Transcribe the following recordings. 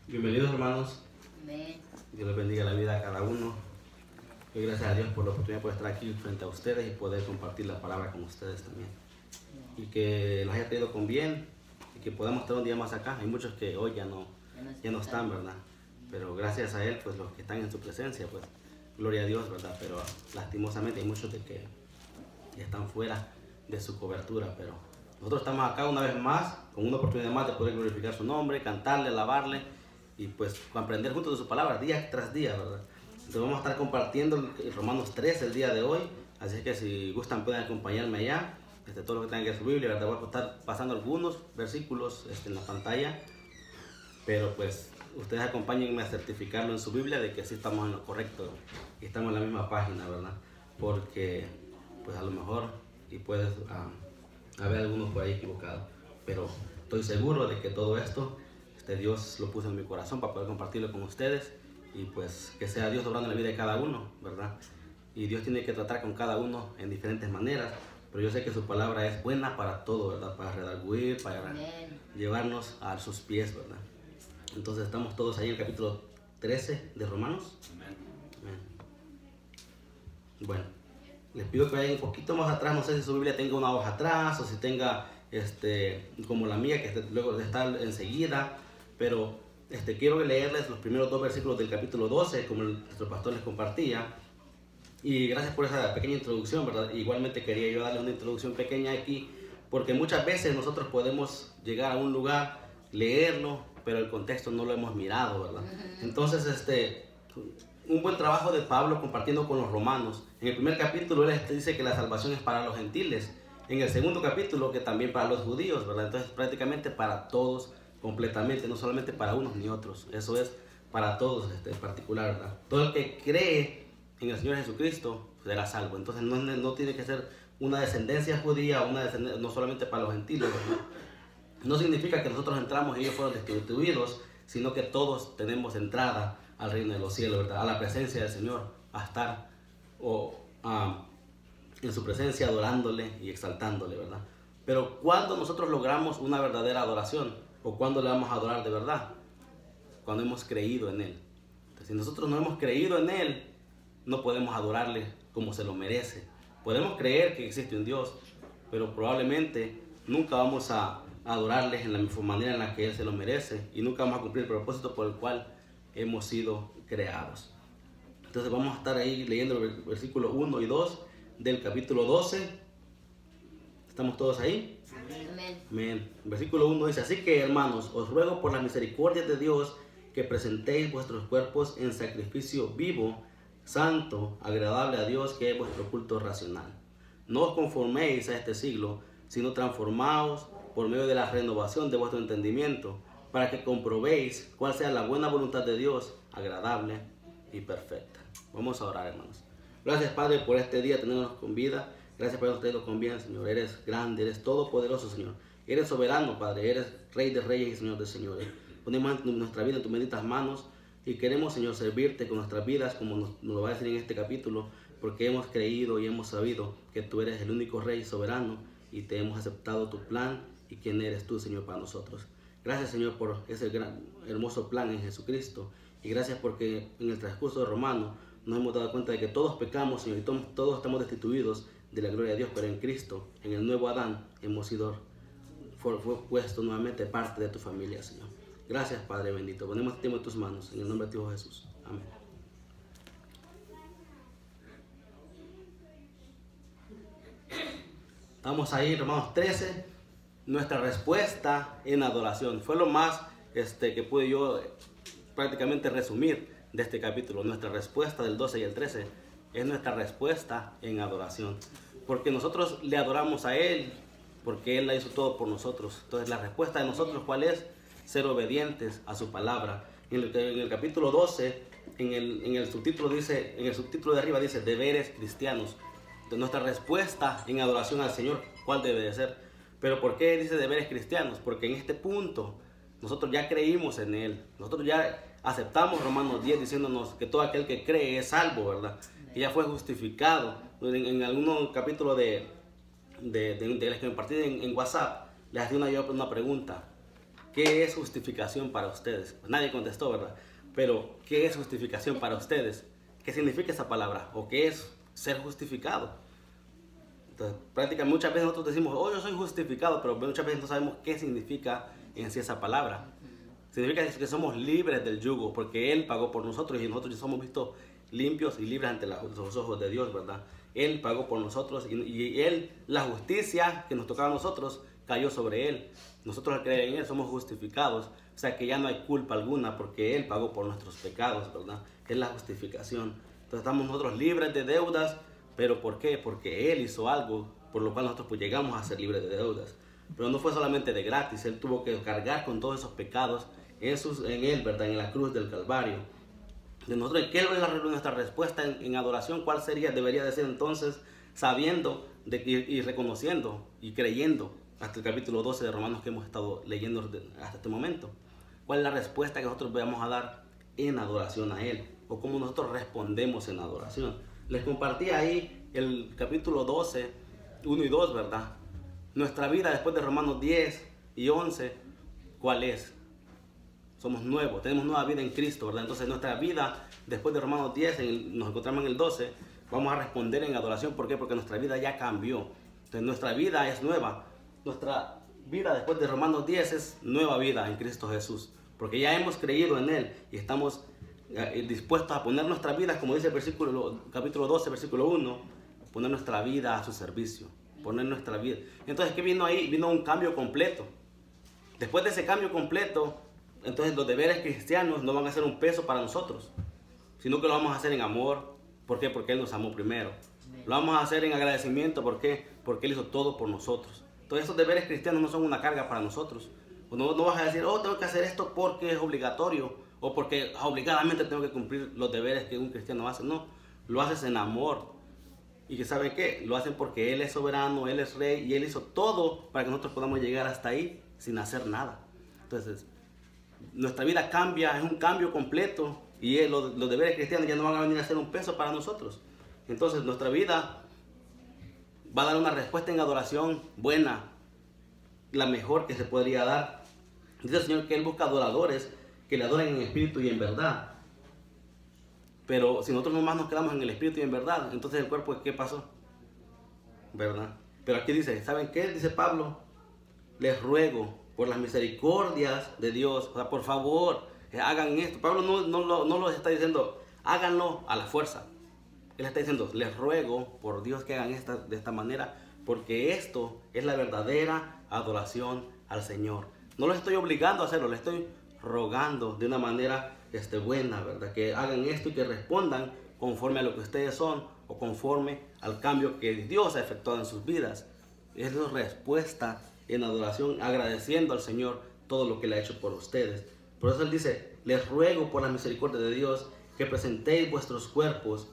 Bienvenidos, hermanos. Amén. Dios les bendiga la vida a cada uno. Y gracias a Dios por la oportunidad de estar aquí frente a ustedes y poder compartir la palabra con ustedes también. Y que los haya traído con bien y que podamos estar un día más acá. Hay muchos que hoy ya no están, ¿verdad? Pero gracias a Él, pues los que están en su presencia, pues gloria a Dios, ¿verdad? Pero lastimosamente hay muchos de que ya están fuera de su cobertura. Pero nosotros estamos acá una vez más, con una oportunidad más de poder glorificar su nombre, cantarle, alabarle y pues aprender juntos de su palabra día tras día, ¿verdad? Entonces vamos a estar compartiendo el Romanos 3 el día de hoy, así que si gustan pueden acompañarme allá, todo lo que tengan que su Biblia, ¿verdad? Voy a estar pasando algunos versículos en la pantalla, pero pues ustedes acompáñenme a certificarlo en su Biblia de que sí estamos en lo correcto y estamos en la misma página, ¿verdad? Porque pues a lo mejor y puedes haber algunos por ahí equivocados, pero estoy seguro de que todo esto Dios lo puso en mi corazón para poder compartirlo con ustedes y pues que sea Dios obrando en la vida de cada uno, ¿verdad? Y Dios tiene que tratar con cada uno en diferentes maneras, pero yo sé que su palabra es buena para todo, ¿verdad? Para redarguir, para llevarnos a sus pies, ¿verdad? Entonces estamos todos ahí en el capítulo 13 de Romanos. Amén. Bueno, les pido que vayan un poquito más atrás, no sé si su Biblia tenga una hoja atrás o si tenga como la mía que luego de estar enseguida. Pero quiero leerles los primeros dos versículos del capítulo 12, como nuestro pastor les compartía. Y gracias por esa pequeña introducción, ¿verdad? Igualmente quería yo darle una introducción pequeña aquí, porque muchas veces nosotros podemos llegar a un lugar, leerlo, pero el contexto no lo hemos mirado, ¿verdad? Entonces, un buen trabajo de Pablo compartiendo con los romanos. En el primer capítulo él dice que la salvación es para los gentiles. En el segundo capítulo que también para los judíos, ¿verdad? Entonces prácticamente para todos completamente, no solamente para unos ni otros, eso es para todos en particular, ¿verdad? Todo el que cree en el Señor Jesucristo será salvo. Entonces no tiene que ser una descendencia judía, no solamente para los gentiles, ¿verdad? No significa que nosotros entramos y ellos fueron destituidos, sino que todos tenemos entrada al reino de los cielos, ¿verdad? A la presencia del Señor, a estar en su presencia adorándole y exaltándole, ¿verdad? Pero cuando nosotros logramos una verdadera adoración, o cuando le vamos a adorar de verdad, cuando hemos creído en Él. Entonces, si nosotros no hemos creído en Él, no podemos adorarle como se lo merece. Podemos creer que existe un Dios, pero probablemente nunca vamos a adorarle en la misma manera en la que Él se lo merece y nunca vamos a cumplir el propósito por el cual hemos sido creados. Entonces vamos a estar ahí leyendo el versículo 1 y 2 del capítulo 12. ¿Estamos todos ahí? Amén. Versículo 1 dice: así que, hermanos, os ruego por la misericordia de Dios que presentéis vuestros cuerpos en sacrificio vivo, santo, agradable a Dios, que es vuestro culto racional. No os conforméis a este siglo, sino transformaos por medio de la renovación de vuestro entendimiento, para que comprobéis cuál sea la buena voluntad de Dios, agradable y perfecta. Vamos a orar, hermanos. Gracias, Padre, por este día, tenernos con vida. Gracias por habernos traído con bien, Señor. Eres grande, eres todopoderoso, Señor. Eres soberano, Padre. Eres Rey de reyes y Señor de señores. Ponemos nuestra vida en tus benditas manos y queremos, Señor, servirte con nuestras vidas, como nos lo va a decir en este capítulo, porque hemos creído y hemos sabido que tú eres el único Rey soberano y te hemos aceptado tu plan y quién eres tú, Señor, para nosotros. Gracias, Señor, por ese gran, hermoso plan en Jesucristo. Y gracias porque en el transcurso de Romanos nos hemos dado cuenta de que todos pecamos, Señor, y todos estamos destituidos de la gloria de Dios, pero en Cristo, en el nuevo Adán, hemos sido fue puesto nuevamente parte de tu familia, Señor. Gracias, Padre bendito. Ponemos este tiempo en tus manos, en el nombre de tu Hijo Jesús. Amén. Estamos ahí, Romanos 13. Nuestra respuesta en adoración. Fue lo más que pude yo prácticamente resumir de este capítulo. Nuestra respuesta del 12 y el 13 es nuestra respuesta en adoración. Porque nosotros le adoramos a Él, porque Él la hizo todo por nosotros. Entonces la respuesta de nosotros, ¿cuál es? Ser obedientes a su palabra. En el capítulo 12, en el subtítulo de arriba dice deberes cristianos. Entonces, nuestra respuesta en adoración al Señor, ¿cuál debe de ser? Pero ¿por qué dice deberes cristianos? Porque en este punto nosotros ya creímos en Él. Nosotros ya aceptamos Romanos 10 diciéndonos que todo aquel que cree es salvo, ¿verdad? Que ya fue justificado. En algunos capítulos de las que me partí en WhatsApp, les hacía una pregunta. ¿qué es justificación para ustedes? Pues nadie contestó, ¿verdad? Pero, ¿qué es justificación para ustedes? ¿Qué significa esa palabra? ¿O qué es ser justificado? Entonces, prácticamente muchas veces nosotros decimos, oh, yo soy justificado, pero muchas veces no sabemos qué significa en sí esa palabra. Significa que somos libres del yugo, porque Él pagó por nosotros y nosotros ya somos vistos limpios y libres ante los ojos de Dios, ¿verdad? Él pagó por nosotros y Él, la justicia que nos tocaba a nosotros, cayó sobre Él. Nosotros al creer en Él somos justificados, o sea que ya no hay culpa alguna porque Él pagó por nuestros pecados, ¿verdad? Es la justificación. Entonces estamos nosotros libres de deudas, pero ¿por qué? Porque Él hizo algo por lo cual nosotros pues llegamos a ser libres de deudas. Pero no fue solamente de gratis, Él tuvo que cargar con todos esos pecados en Él, ¿verdad? En la cruz del Calvario. De nosotros, ¿qué es nuestra respuesta en adoración? ¿Cuál sería? Debería de ser entonces sabiendo y reconociendo y creyendo hasta el capítulo 12 de Romanos que hemos estado leyendo hasta este momento. ¿Cuál es la respuesta que nosotros vamos a dar en adoración a Él? O cómo nosotros respondemos en adoración. Les compartí ahí el capítulo 12, 1 y 2, ¿verdad? Nuestra vida después de Romanos 10 y 11, ¿cuál es? Somos nuevos, tenemos nueva vida en Cristo, ¿verdad? Entonces nuestra vida, después de Romanos 10, nos encontramos en el 12, vamos a responder en adoración. ¿Por qué? Porque nuestra vida ya cambió. Entonces nuestra vida es nueva. Nuestra vida después de Romanos 10 es nueva vida en Cristo Jesús. Porque ya hemos creído en Él y estamos dispuestos a poner nuestra vida, como dice el capítulo 12, versículo 1, poner nuestra vida a su servicio. Poner nuestra vida. Entonces, ¿qué vino ahí? Vino un cambio completo. Después de ese cambio completo, entonces los deberes cristianos no van a ser un peso para nosotros, sino que lo vamos a hacer en amor. ¿Por qué? Porque Él nos amó primero. Lo vamos a hacer en agradecimiento. ¿Por qué? Porque Él hizo todo por nosotros. Entonces esos deberes cristianos no son una carga para nosotros. No vas a decir, oh, tengo que hacer esto porque es obligatorio o porque obligadamente tengo que cumplir los deberes que un cristiano hace. No, lo haces en amor. Y que ¿saben qué? Lo hacen porque Él es soberano, Él es rey y Él hizo todo para que nosotros podamos llegar hasta ahí sin hacer nada. Entonces, nuestra vida cambia, es un cambio completo y los deberes cristianos ya no van a venir a ser un peso para nosotros. Entonces nuestra vida va a dar una respuesta en adoración buena, la mejor que se podría dar. Dice el Señor que Él busca adoradores que le adoren en espíritu y en verdad. Pero si nosotros nomás nos quedamos en el espíritu y en verdad, entonces el cuerpo, ¿qué pasó? ¿Verdad? Pero aquí dice, ¿saben qué? Dice Pablo, les ruego por las misericordias de Dios, o sea, por favor, hagan esto. Pablo no lo está diciendo, háganlo a la fuerza. Él está diciendo, les ruego por Dios que hagan de esta manera, porque esto es la verdadera adoración al Señor. No lo estoy obligando a hacerlo, le estoy rogando de una manera buena, ¿verdad? Que hagan esto y que respondan conforme a lo que ustedes son o conforme al cambio que Dios ha efectuado en sus vidas. Es la respuesta en adoración, agradeciendo al Señor todo lo que Él ha hecho por ustedes. Por eso Él dice, les ruego por la misericordia de Dios que presentéis vuestros cuerpos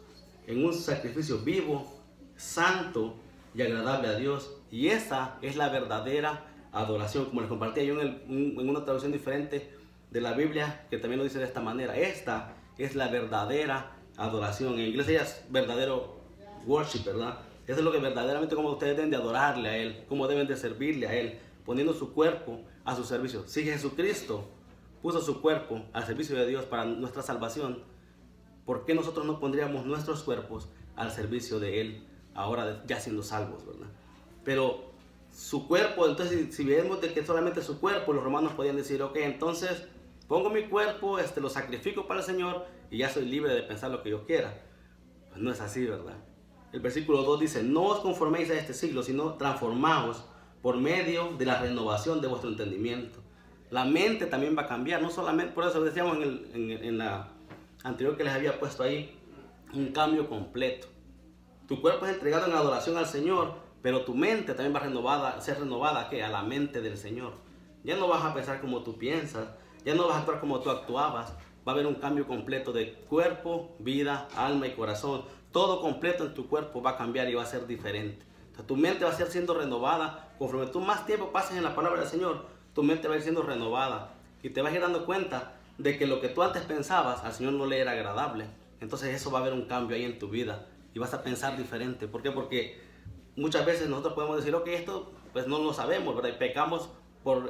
en un sacrificio vivo, santo y agradable a Dios. Y esa es la verdadera adoración, como les compartía yo en una traducción diferente de la Biblia, que también lo dice de esta manera. Esta es la verdadera adoración. En inglés es verdadero worship, ¿verdad? Eso es lo que verdaderamente como ustedes deben de adorarle a Él, como deben de servirle a Él, poniendo su cuerpo a su servicio. Si Jesucristo puso su cuerpo al servicio de Dios para nuestra salvación, ¿por qué nosotros no pondríamos nuestros cuerpos al servicio de Él ahora ya siendo salvos, ¿verdad? Pero su cuerpo, entonces si vemos de que solamente su cuerpo, los romanos podían decir, ok, entonces pongo mi cuerpo, lo sacrifico para el Señor y ya soy libre de pensar lo que yo quiera. Pues no es así, ¿verdad? El versículo 2 dice, no os conforméis a este siglo, sino transformaos por medio de la renovación de vuestro entendimiento. La mente también va a cambiar, no solamente, por eso decíamos en la anterior que les había puesto ahí, un cambio completo. Tu cuerpo es entregado en adoración al Señor, pero tu mente también va a ser renovada ¿qué? A la mente del Señor. Ya no vas a pensar como tú piensas, ya no vas a actuar como tú actuabas. Va a haber un cambio completo de cuerpo, vida, alma y corazón. Todo completo en tu cuerpo va a cambiar y va a ser diferente. O sea, tu mente va a ser siendo renovada. Conforme tú más tiempo pases en la palabra del Señor, tu mente va a ir siendo renovada. Y te vas a ir dando cuenta de que lo que tú antes pensabas al Señor no le era agradable. Entonces eso va a haber un cambio ahí en tu vida. Y vas a pensar diferente. ¿Por qué? Porque muchas veces nosotros podemos decir, ok, esto pues no lo sabemos, ¿verdad? Y pecamos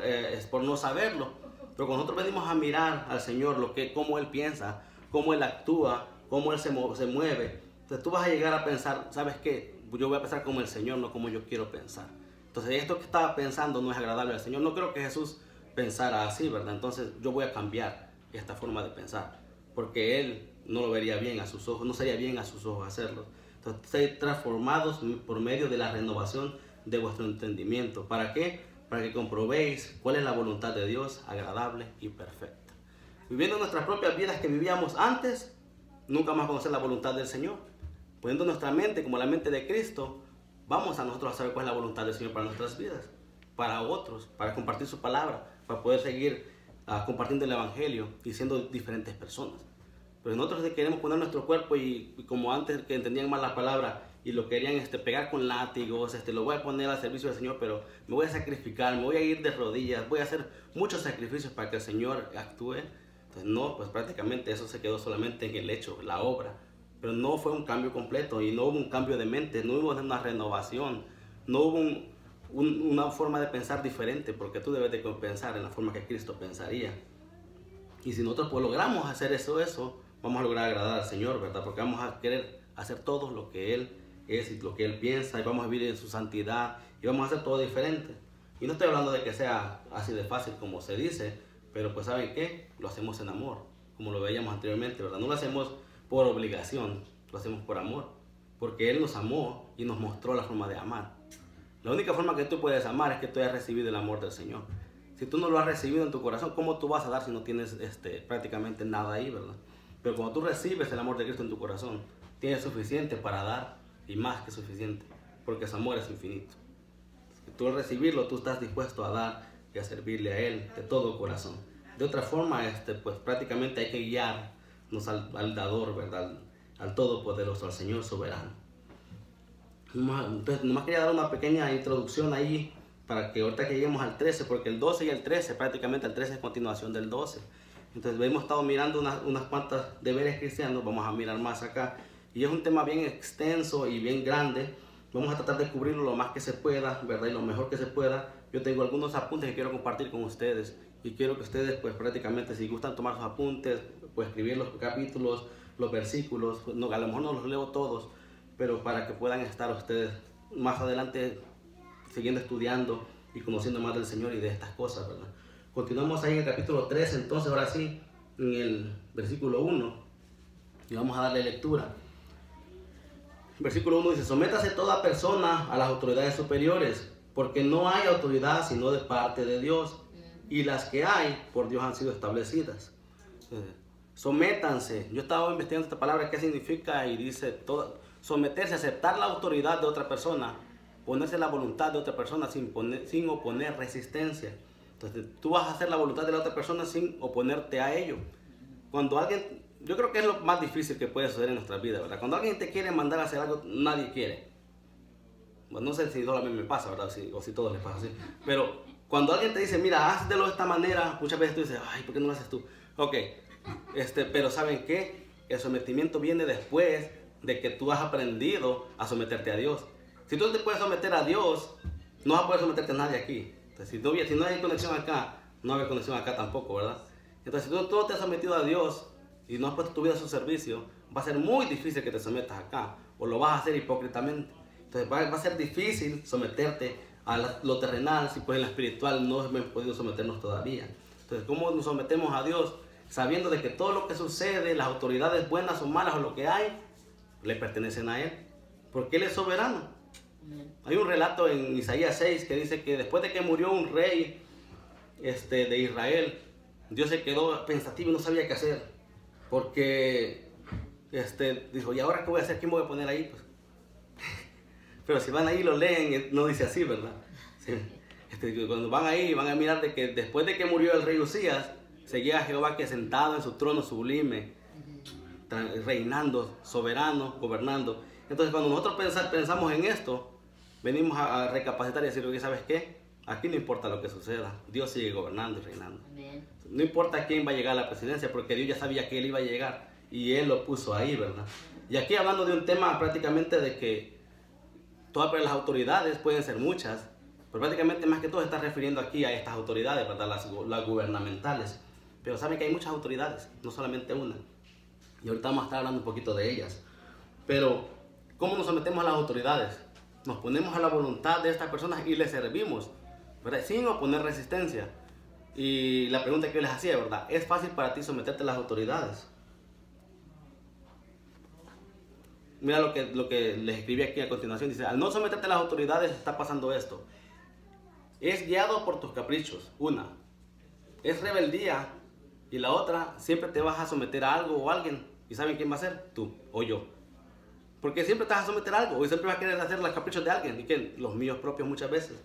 es por no saberlo. Pero cuando nosotros venimos a mirar al Señor, cómo Él piensa, cómo Él actúa, cómo Él se mueve, entonces tú vas a llegar a pensar, ¿sabes qué? Yo voy a pensar como el Señor, no como yo quiero pensar. Entonces esto que estaba pensando no es agradable al Señor. No creo que Jesús pensara así, ¿verdad? Entonces yo voy a cambiar esta forma de pensar, porque Él no lo vería bien a sus ojos, no sería bien a sus ojos hacerlo. Entonces, sed transformados por medio de la renovación de vuestro entendimiento. ¿Para qué? Para que comprobéis cuál es la voluntad de Dios, agradable y perfecta. Viviendo nuestras propias vidas que vivíamos antes, nunca más conocer la voluntad del Señor. Poniendo nuestra mente como la mente de Cristo, vamos a nosotros a saber cuál es la voluntad del Señor para nuestras vidas, para otros, para compartir su palabra, para poder seguir compartiendo el Evangelio y siendo diferentes personas. Pero nosotros queremos poner nuestro cuerpo y como antes que entendían mal la palabra y lo querían pegar con látigos, lo voy a poner al servicio del Señor, pero me voy a sacrificar, me voy a ir de rodillas, voy a hacer muchos sacrificios para que el Señor actúe. Entonces no, pues prácticamente eso se quedó solamente en el hecho, la obra. Pero no fue un cambio completo y no hubo un cambio de mente, no hubo una renovación, no hubo una forma de pensar diferente, porque tú debes de pensar en la forma que Cristo pensaría. Y si nosotros pues logramos hacer eso, vamos a lograr agradar al Señor, ¿verdad? Porque vamos a querer hacer todo lo que Él es y lo que Él piensa, y vamos a vivir en su santidad, y vamos a hacer todo diferente. Y no estoy hablando de que sea así de fácil como se dice, pero pues ¿saben qué? Lo hacemos en amor, como lo veíamos anteriormente, ¿verdad? No lo hacemos por obligación, lo hacemos por amor, porque Él nos amó y nos mostró la forma de amar. La única forma que tú puedes amar es que tú hayas recibido el amor del Señor. Si tú no lo has recibido en tu corazón, ¿cómo tú vas a dar si no tienes prácticamente nada ahí, verdad? Pero cuando tú recibes el amor de Cristo en tu corazón, tienes suficiente para dar y más que suficiente, porque su amor es infinito. Si tú al recibirlo, tú estás dispuesto a dar y a servirle a Él de todo corazón. De otra forma, pues prácticamente hay que guiarnos al dador, ¿verdad? Al todopoderoso, al Señor soberano. Entonces, nomás quería dar una pequeña introducción ahí para que ahorita que lleguemos al 13, porque el 12 y el 13, prácticamente el 13 es continuación del 12. Entonces hemos estado mirando unas cuantas deberes cristianos, vamos a mirar más acá. Y es un tema bien extenso y bien grande. Vamos a tratar de cubrirlo lo más que se pueda, ¿verdad? Y lo mejor que se pueda. Yo tengo algunos apuntes que quiero compartir con ustedes. Y quiero que ustedes, pues prácticamente, si gustan tomar sus apuntes, pues escribir los capítulos, los versículos. No, a lo mejor no los leo todos, pero para que puedan estar ustedes más adelante siguiendo estudiando y conociendo más del Señor y de estas cosas, ¿verdad? Continuamos ahí en el capítulo 3, entonces ahora sí, en el versículo 1, y vamos a darle lectura. Versículo 1 dice: sométase toda persona a las autoridades superiores, porque no hay autoridad sino de parte de Dios, y las que hay por Dios han sido establecidas. Sométanse. Yo estaba investigando esta palabra, qué significa, y dice someterse, aceptar la autoridad de otra persona, ponerse la voluntad de otra persona sin oponer resistencia. Entonces tú vas a hacer la voluntad de la otra persona sin oponerte a ello. Cuando alguien, yo creo que es lo más difícil que puede suceder en nuestra vida, ¿verdad? Cuando alguien te quiere mandar a hacer algo, nadie quiere. Bueno, no sé si solo a mí me pasa, ¿verdad? O si todos les pasa así. Pero cuando alguien te dice, mira, hazlo de esta manera, muchas veces tú dices, ay, ¿por qué no lo haces tú? Ok, pero ¿saben qué? El sometimiento viene después de que tú has aprendido a someterte a Dios. Si tú te puedes someter a Dios, no vas a poder someterte a nadie aquí. Entonces, si no hay conexión acá, no va a haber conexión acá tampoco, ¿verdad? Entonces, si tú te has sometido a Dios y no has puesto tu vida a su servicio, va a ser muy difícil que te sometas acá, o lo vas a hacer hipócritamente. Entonces, va a ser difícil someterte a lo terrenal, si pues en lo espiritual no hemos podido someternos todavía. Entonces, ¿cómo nos sometemos a Dios? Sabiendo de que todo lo que sucede, las autoridades buenas o malas o lo que hay, le pertenecen a Él, porque Él es soberano. Hay un relato en Isaías 6 que dice que después de que murió un rey de Israel, Dios se quedó pensativo y no sabía qué hacer, porque dijo, ¿y ahora qué voy a hacer? ¿Quién voy a poner ahí? Pues, pero si van ahí y lo leen, no dice así, ¿verdad? Sí. Cuando van ahí, van a mirar de que después de que murió el rey Usías, seguía Jehová que sentado en su trono sublime, reinando, soberano, gobernando. Entonces cuando nosotros pensamos en esto, venimos a recapacitar y decir, oye, ¿sabes qué? Aquí no importa lo que suceda, Dios sigue gobernando y reinando. Amén. No importa quién va a llegar a la presidencia, porque Dios ya sabía que Él iba a llegar y Él lo puso ahí, ¿verdad? Y aquí hablando de un tema prácticamente de que todas las autoridades pueden ser muchas, Pero prácticamente más que todo se está refiriendo aquí a estas autoridades, ¿verdad? Las gubernamentales. Pero saben que hay muchas autoridades, no solamente una. Y ahorita vamos a estar hablando un poquito de ellas. Pero, ¿cómo nos sometemos a las autoridades? Nos ponemos a la voluntad de estas personas y les servimos, ¿verdad? Sin oponer resistencia. Y la pregunta que yo les hacía, ¿verdad? ¿Es fácil para ti someterte a las autoridades? Mira lo que les escribí aquí a continuación. Dice, al no someterte a las autoridades está pasando esto. Es guiado por tus caprichos. Una, es rebeldía. Y la otra, siempre te vas a someter a algo o a alguien. ¿Y saben quién va a ser? Tú o yo. Porque siempre te vas a someter a algo. Y siempre vas a querer hacer los caprichos de alguien. ¿Y qué? Los míos propios muchas veces.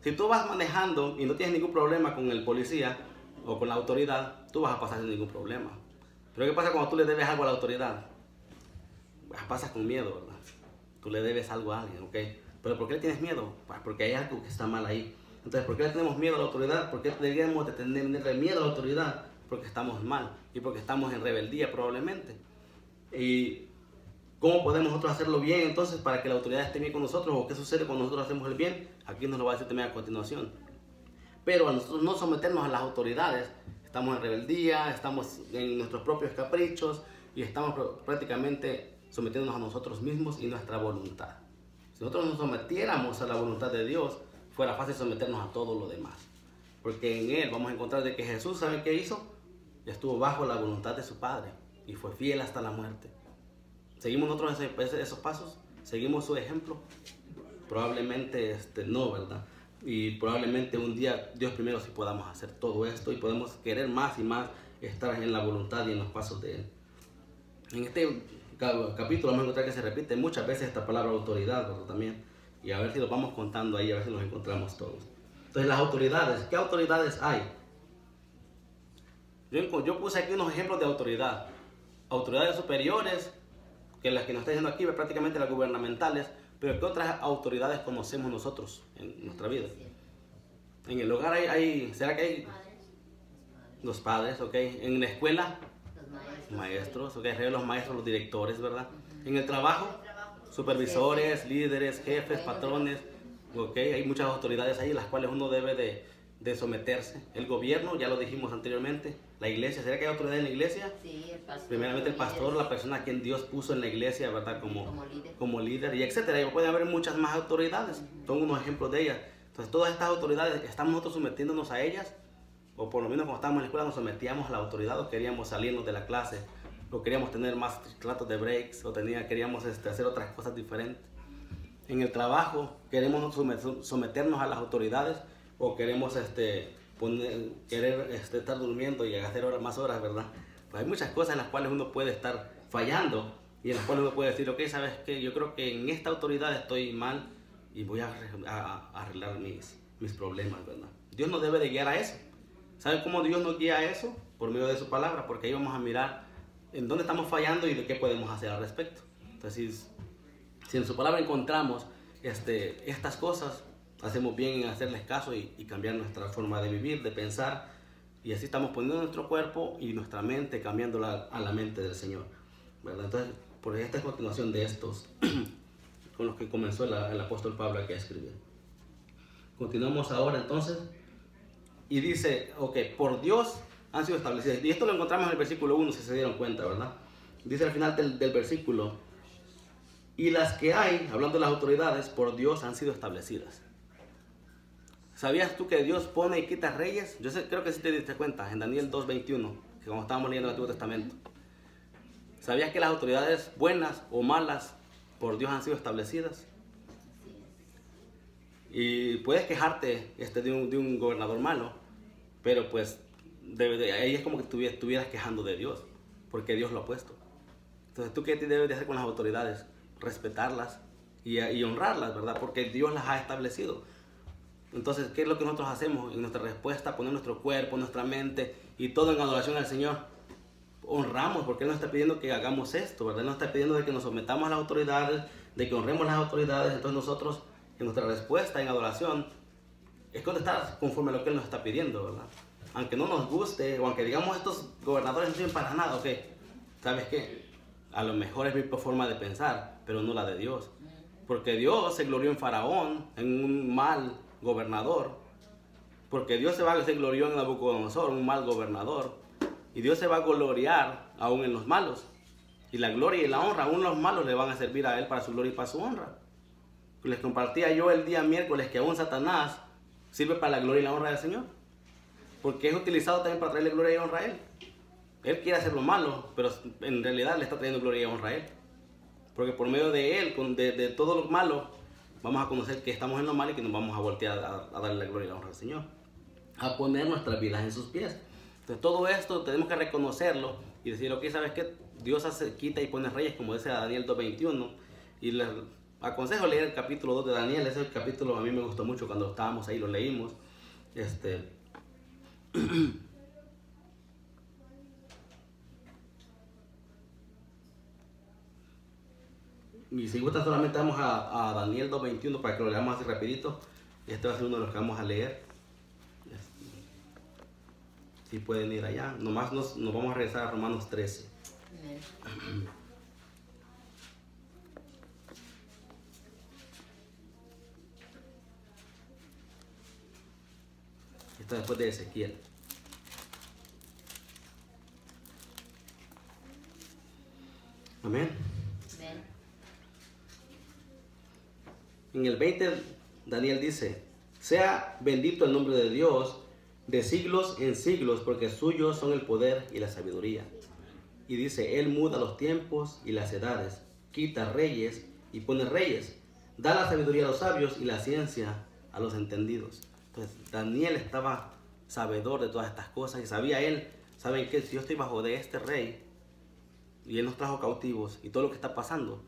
Si tú vas manejando y no tienes ningún problema con el policía o con la autoridad, tú vas a pasar sin ningún problema. Pero ¿qué pasa cuando tú le debes algo a la autoridad? Pasas con miedo, ¿verdad? Tú le debes algo a alguien, ¿ok? Pero ¿por qué le tienes miedo? Porque hay algo que está mal ahí. Entonces, ¿por qué le tenemos miedo a la autoridad? ¿Por qué deberíamos de tenerle miedo a la autoridad? Porque estamos mal y porque estamos en rebeldía probablemente. ¿Y cómo podemos nosotros hacerlo bien entonces para que la autoridad esté bien con nosotros? ¿O qué sucede cuando nosotros hacemos el bien? Aquí nos lo va a decir también a continuación. Pero a nosotros no someternos a las autoridades, estamos en rebeldía, estamos en nuestros propios caprichos y estamos prácticamente sometiéndonos a nosotros mismos y nuestra voluntad. Si nosotros nos sometiéramos a la voluntad de Dios, fuera fácil someternos a todo lo demás. Porque en Él vamos a encontrar de que Jesús, ¿sabe qué hizo? Estuvo bajo la voluntad de su Padre y fue fiel hasta la muerte. ¿Seguimos nosotros esos pasos? ¿Seguimos su ejemplo? Probablemente no, ¿verdad? Y probablemente un día Dios primero sí podamos hacer todo esto y podemos querer más y más estar en la voluntad y en los pasos de Él. En este capítulo vamos a encontrar que se repite muchas veces esta palabra autoridad, ¿verdad? También. Y a ver si lo vamos contando ahí, a ver si los encontramos todos. Entonces las autoridades, ¿qué autoridades hay? Yo puse aquí unos ejemplos de autoridad. Autoridades superiores, que las que nos está diciendo aquí, prácticamente las gubernamentales, pero ¿qué otras autoridades conocemos nosotros en nuestra vida? En el hogar ¿será que hay? Los padres, ¿ok? En la escuela, maestros, ¿ok? Los maestros, los directores, ¿verdad? En el trabajo, supervisores, líderes, jefes, patrones, ¿ok? Hay muchas autoridades ahí, las cuales uno debe de someterse. El gobierno, ya lo dijimos anteriormente. La iglesia, ¿será que hay autoridad en la iglesia? Sí, el pastor. Primeramente el pastor, la persona a quien Dios puso en la iglesia, ¿verdad? Como líder, y etcétera. Y puede haber muchas más autoridades. Son unos ejemplos de ellas. Entonces, todas estas autoridades, ¿estamos nosotros sometiéndonos a ellas? O por lo menos cuando estábamos en la escuela nos sometíamos a la autoridad, o queríamos salirnos de la clase, o queríamos tener más ratos de breaks, o queríamos hacer otras cosas diferentes. En el trabajo, ¿queremos someternos a las autoridades? O queremos querer estar durmiendo y hacer más horas, ¿verdad? Pues hay muchas cosas en las cuales uno puede estar fallando y en las cuales uno puede decir, ok, ¿sabes qué? Yo creo que en esta autoridad estoy mal y voy a arreglar mis problemas, ¿verdad? Dios nos debe de guiar a eso. ¿Saben cómo Dios nos guía a eso? Por medio de su palabra, porque ahí vamos a mirar en dónde estamos fallando y de qué podemos hacer al respecto. Entonces, si en su palabra encontramos estas cosas, hacemos bien en hacerles caso y cambiar nuestra forma de vivir, de pensar, y así estamos poniendo nuestro cuerpo y nuestra mente, cambiándola a la mente del Señor, ¿verdad? Entonces, por esta es continuación de estos con los que comenzó el apóstol Pablo aquí a escribir. Continuamos ahora entonces, y dice, ok, por Dios han sido establecidas, y esto lo encontramos en el versículo 1, si se dieron cuenta, ¿verdad? Dice al final del versículo, y las que hay, hablando de las autoridades, por Dios han sido establecidas. ¿Sabías tú que Dios pone y quita reyes? Creo que sí te diste cuenta, en Daniel 2:21, que cuando estábamos leyendo el Antiguo Testamento. ¿Sabías que las autoridades buenas o malas por Dios han sido establecidas? Y puedes quejarte de un gobernador malo, pero pues ahí es como que estuvieras quejando de Dios, porque Dios lo ha puesto. Entonces, ¿tú qué debes de hacer con las autoridades? Respetarlas y honrarlas, ¿verdad? Porque Dios las ha establecido. Entonces, ¿qué es lo que nosotros hacemos en nuestra respuesta? Poner nuestro cuerpo, nuestra mente y todo en adoración al Señor. Honramos, porque Él nos está pidiendo que hagamos esto, ¿verdad? Él nos está pidiendo de que nos sometamos a las autoridades, de que honremos las autoridades. Entonces nosotros, en nuestra respuesta en adoración, es contestar conforme a lo que Él nos está pidiendo, ¿verdad? Aunque no nos guste, o aunque digamos estos gobernadores no sirven para nada, ok, ¿sabes qué? A lo mejor es mi forma de pensar, pero no la de Dios. Porque Dios se glorió en Faraón, en un mal gobernador, porque Dios se glorió en Nabucodonosor, un mal gobernador, y Dios se va a gloriar aún en los malos. Y la gloria y la honra, aún los malos le van a servir a Él para su gloria y para su honra. Les compartía yo el día miércoles que aún Satanás sirve para la gloria y la honra del Señor, porque es utilizado también para traerle gloria y honra a Él. Él quiere hacer lo malo, pero en realidad le está trayendo gloria y honra a Él, porque por medio de Él, de todo lo malo, vamos a conocer que estamos en lo malo y que nos vamos a voltear a darle la gloria y la honra al Señor, a poner nuestras vidas en sus pies. Entonces todo esto tenemos que reconocerlo y decir, ok, ¿sabes qué? Dios quita y pone reyes, como dice Daniel 2:21, y les aconsejo leer el capítulo 2 de Daniel. Ese capítulo a mí me gustó mucho cuando estábamos ahí, lo leímos. Y si gusta solamente vamos a Daniel 2:21 para que lo leamos así rapidito. Este va a ser uno de los que vamos a leer. Si pueden ir allá. Nomás nos vamos a regresar a Romanos 13. Amén. Esto después de Ezequiel. Amén. Amén. En el 20, Daniel dice: sea bendito el nombre de Dios de siglos en siglos, porque suyos son el poder y la sabiduría. Y dice: Él muda los tiempos y las edades, quita reyes y pone reyes, da la sabiduría a los sabios y la ciencia a los entendidos. Entonces Daniel estaba sabedor de todas estas cosas y sabía él, ¿saben qué? Si yo estoy bajo de este rey y él nos trajo cautivos y todo lo que está pasando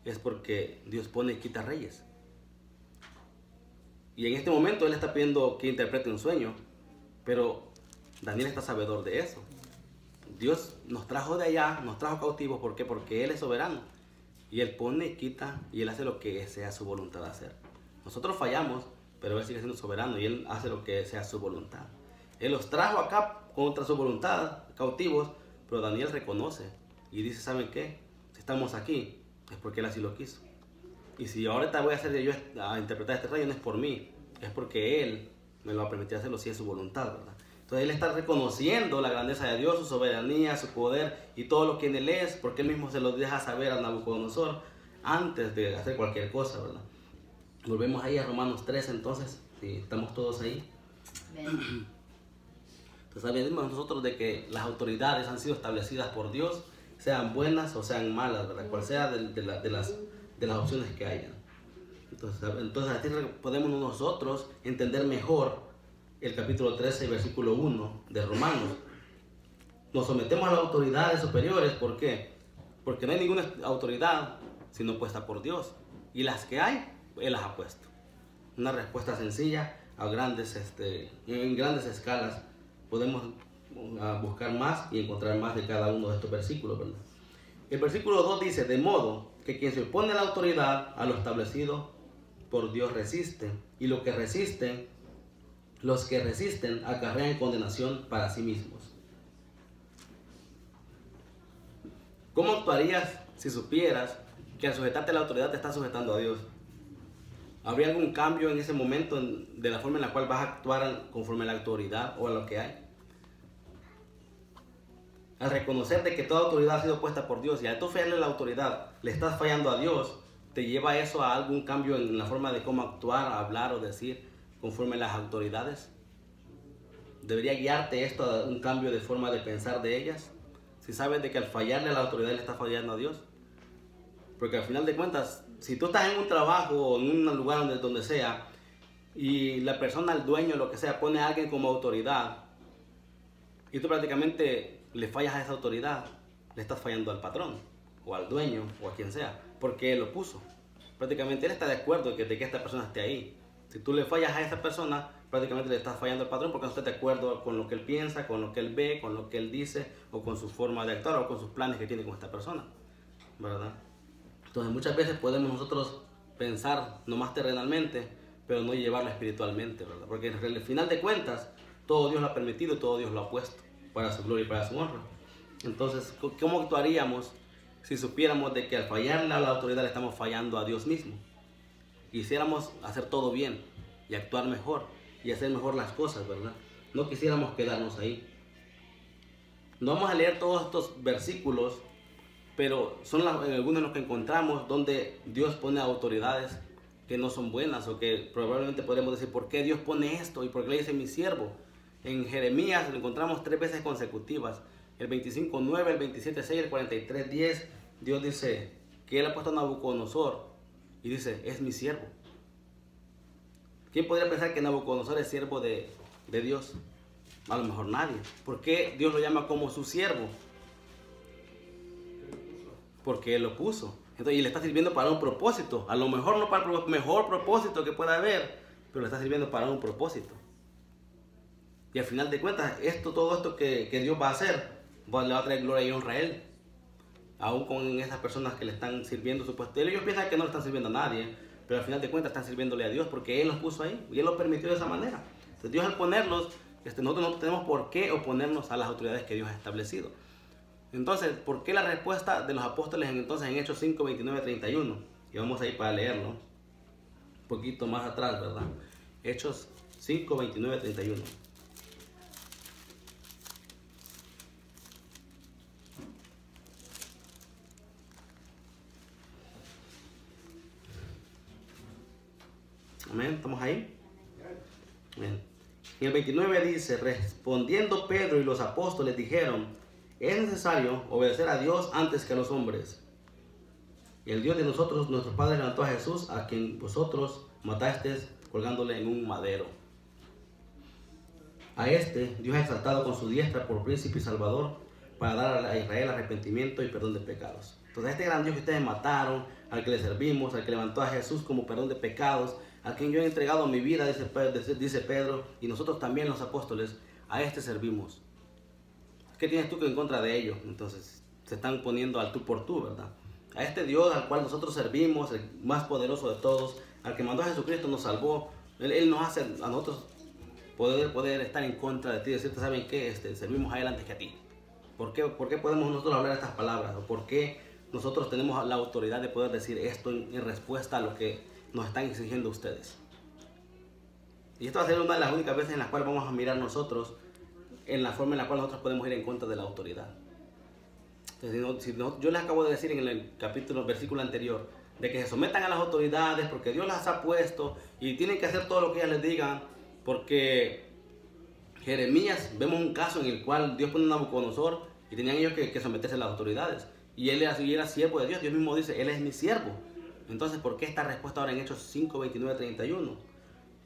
es porque Dios pone y quita reyes. Y en este momento él está pidiendo que interprete un sueño, pero Daniel está sabedor de eso. Dios nos trajo de allá, nos trajo cautivos, ¿por qué? Porque Él es soberano. Y Él pone, quita, y Él hace lo que sea su voluntad de hacer. Nosotros fallamos, pero Él sigue siendo soberano y Él hace lo que sea su voluntad. Él los trajo acá contra su voluntad, cautivos, pero Daniel reconoce y dice, ¿saben qué? Si estamos aquí, es porque Él así lo quiso. Y si ahorita voy a hacer yo a interpretar este rayo, no es por mí, es porque Él me lo va a permitir hacerlo si es su voluntad, ¿verdad? Entonces Él está reconociendo la grandeza de Dios, su soberanía, su poder y todo lo que en Él es, porque Él mismo se lo deja saber a Nabucodonosor antes de hacer cualquier cosa, ¿verdad? Volvemos ahí a Romanos 3, entonces, si estamos todos ahí. Bien. Entonces sabemos nosotros de que las autoridades han sido establecidas por Dios, sean buenas o sean malas, ¿verdad? Cual sea de las opciones que hayan. Entonces así podemos nosotros entender mejor el capítulo 13, versículo 1 de Romanos. Nos sometemos a las autoridades superiores, ¿por qué? Porque no hay ninguna autoridad sino puesta por Dios. Y las que hay, Él las ha puesto. Una respuesta sencilla a en grandes escalas. Podemos buscar más y encontrar más de cada uno de estos versículos, ¿verdad? El versículo 2 dice, de modo que quien se opone a la autoridad, a lo establecido por Dios resiste, y los que resisten acarrean condenación para sí mismos. ¿Cómo actuarías si supieras que al sujetarte a la autoridad te estás sujetando a Dios? ¿Habría algún cambio en ese momento de la forma en la cual vas a actuar conforme a la autoridad o a lo que hay? Al reconocer de que toda autoridad ha sido puesta por Dios y al tú fallarle a la autoridad, le estás fallando a Dios, ¿te lleva eso a algún cambio en la forma de cómo actuar, hablar o decir conforme a las autoridades? ¿Debería guiarte esto a un cambio de forma de pensar de ellas? Si sabes de que al fallarle a la autoridad le estás fallando a Dios. Porque al final de cuentas, si tú estás en un trabajo o en un lugar donde sea, y la persona, el dueño, lo que sea, pone a alguien como autoridad, y tú prácticamente le fallas a esa autoridad, le estás fallando al patrón, o al dueño, o a quien sea, porque él lo puso. Prácticamente él está de acuerdo de que esta persona esté ahí. Si tú le fallas a esa persona, prácticamente le estás fallando al patrón porque no está de acuerdo con lo que él piensa, con lo que él ve, con lo que él dice, o con su forma de actuar, o con sus planes que tiene con esta persona, ¿verdad? Entonces muchas veces podemos nosotros pensar nomás terrenalmente, pero no llevarlo espiritualmente, ¿verdad? Porque al final de cuentas, todo Dios lo ha permitido, todo Dios lo ha puesto para su gloria y para su honra. Entonces, ¿cómo actuaríamos si supiéramos de que al fallarle a la autoridad le estamos fallando a Dios mismo? Quisiéramos hacer todo bien, y actuar mejor y hacer mejor las cosas, ¿verdad? No quisiéramos quedarnos ahí. No vamos a leer todos estos versículos, pero son algunos de los que encontramos donde Dios pone autoridades que no son buenas, o que probablemente podemos decir, ¿por qué Dios pone esto? ¿Y por qué le dice mi siervo? En Jeremías lo encontramos 3 veces consecutivas, el 25:9, el 27:6, el 43:10. Dios dice que Él ha puesto a Nabucodonosor y dice, es mi siervo. ¿Quién podría pensar que Nabucodonosor es siervo de Dios? A lo mejor nadie. ¿Por qué Dios lo llama como su siervo? Porque Él lo puso. Entonces, y le está sirviendo para un propósito. A lo mejor no para el mejor propósito que pueda haber, pero le está sirviendo para un propósito. Y al final de cuentas, todo esto que Dios va a hacer, le va a traer gloria y honra a Él. Aún con esas personas que le están sirviendo supuestamente. Ellos piensan que no le están sirviendo a nadie, pero al final de cuentas están sirviéndole a Dios porque Él los puso ahí y Él los permitió de esa manera. Entonces Dios al ponerlos, nosotros no tenemos por qué oponernos a las autoridades que Dios ha establecido. Entonces, ¿por qué la respuesta de los apóstoles en Hechos 5, 29, 31? Y vamos a ir para leerlo un poquito más atrás, ¿verdad? Hechos 5, 29, 31. Amén, ¿estamos ahí? Amén. En el 29 dice, respondiendo Pedro y los apóstoles dijeron, es necesario obedecer a Dios antes que a los hombres. Y el Dios de nosotros, nuestros padres, levantó a Jesús, a quien vosotros matasteis colgándole en un madero. A este Dios ha exaltado con su diestra por príncipe y salvador, para dar a Israel arrepentimiento y perdón de pecados. Entonces este gran Dios que ustedes mataron, al que le servimos, al que levantó a Jesús como perdón de pecados, a quien yo he entregado mi vida, dice Pedro, y nosotros también los apóstoles, a este servimos. ¿Qué tienes tú que en contra de ellos? Entonces se están poniendo al tú por tú, ¿verdad? A este Dios al cual nosotros servimos, el más poderoso de todos, al que mandó a Jesucristo, nos salvó. Él nos hace a nosotros poder estar en contra de ti, decirte, ¿saben qué? Servimos a Él antes que a ti. ¿Por qué podemos nosotros hablar estas palabras? ¿O por qué nosotros tenemos la autoridad de poder decir esto en respuesta a lo que nos están exigiendo ustedes? Y esto va a ser una de las únicas veces en las cuales vamos a mirar nosotros en la forma en la cual nosotros podemos ir en contra de la autoridad. Entonces, yo les acabo de decir en el versículo anterior, de que se sometan a las autoridades porque Dios las ha puesto y tienen que hacer todo lo que ellas les digan, porque Jeremías, vemos un caso en el cual Dios pone a Nabucodonosor y tenían ellos que someterse a las autoridades. Y él era siervo de Dios. Dios mismo dice, Él es mi siervo. Entonces, ¿por qué esta respuesta ahora en Hechos 5, 29, 31?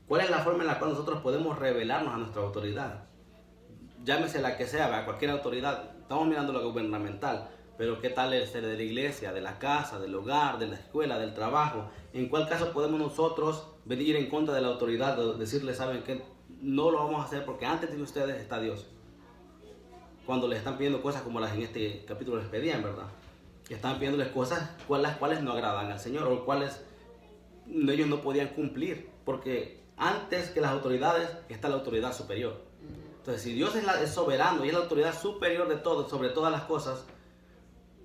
¿Cuál es la forma en la cual nosotros podemos revelarnos a nuestra autoridad? Llámese la que sea, cualquier autoridad. Estamos mirando lo gubernamental, pero ¿qué tal el ser de la iglesia, de la casa, del hogar, de la escuela, del trabajo? ¿En cuál caso podemos nosotros venir en contra de la autoridad, decirle, ¿saben qué? No lo vamos a hacer porque antes de ustedes está Dios? Cuando les están pidiendo cosas como las en este capítulo les pedían, ¿verdad? Están pidiéndoles cosas las cuales no agradan al Señor, o cuales ellos no podían cumplir, porque antes que las autoridades está la autoridad superior. Entonces, si Dios es soberano y es la autoridad superior de todo, sobre todas las cosas,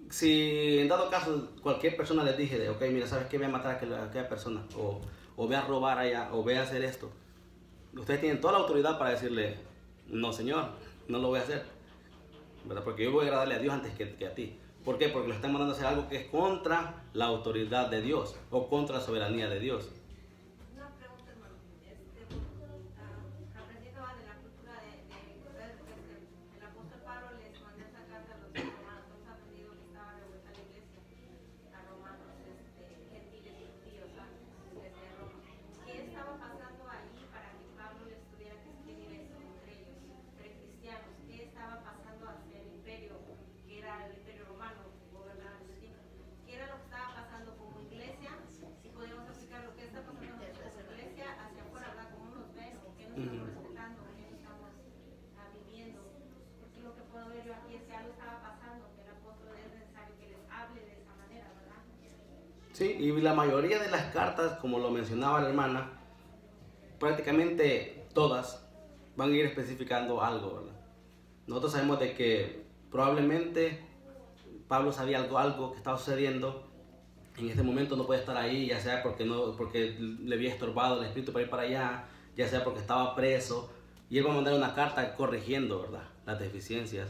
si en dado caso cualquier persona les dije, ok, mira, ¿sabes qué? Voy a matar a aquella persona, o voy a robar allá, o voy a hacer esto. Ustedes tienen toda la autoridad para decirle, no, Señor, no lo voy a hacer, ¿verdad? Porque yo voy a agradarle a Dios antes que a ti. ¿Por qué? Porque lo están mandando a hacer algo que es contra la autoridad de Dios o contra la soberanía de Dios. Una pregunta, hermano. Aprendiendo de la cultura el apóstol Pablo les mandó esa carta a los romanos. Hemos aprendido que estaba revuelta la iglesia a romanos, gentiles y judíos, desde Roma. ¿Qué estaba pasando allí para que Pablo les tuviera que escribir eso entre ellos, entre cristianos? ¿Qué estaba pasando hacia el imperio, que era el imperio romano, gobernaba los tiempos? ¿Qué era lo que estaba pasando como iglesia? Si podemos explicar lo que está pasando como iglesia hacia afuera, ¿verdad? ¿Cómo nos ven? ¿Qué nos estamos respetando? ¿Qué nos estamos viviendo? Porque lo que puedo ver yo aquí es que algo estaba pasando, que el apóstol es necesario que les hable de esa manera, ¿verdad? Sí, y la mayoría de las cartas, como lo mencionaba la hermana, prácticamente todas van a ir especificando algo, ¿verdad? Nosotros sabemos de que probablemente Pablo sabía algo que estaba sucediendo en este momento no puede estar ahí, ya sea porque le había estorbado el espíritu para ir para allá, ya sea porque estaba preso, y él va a mandar una carta corrigiendo, ¿verdad?, las deficiencias.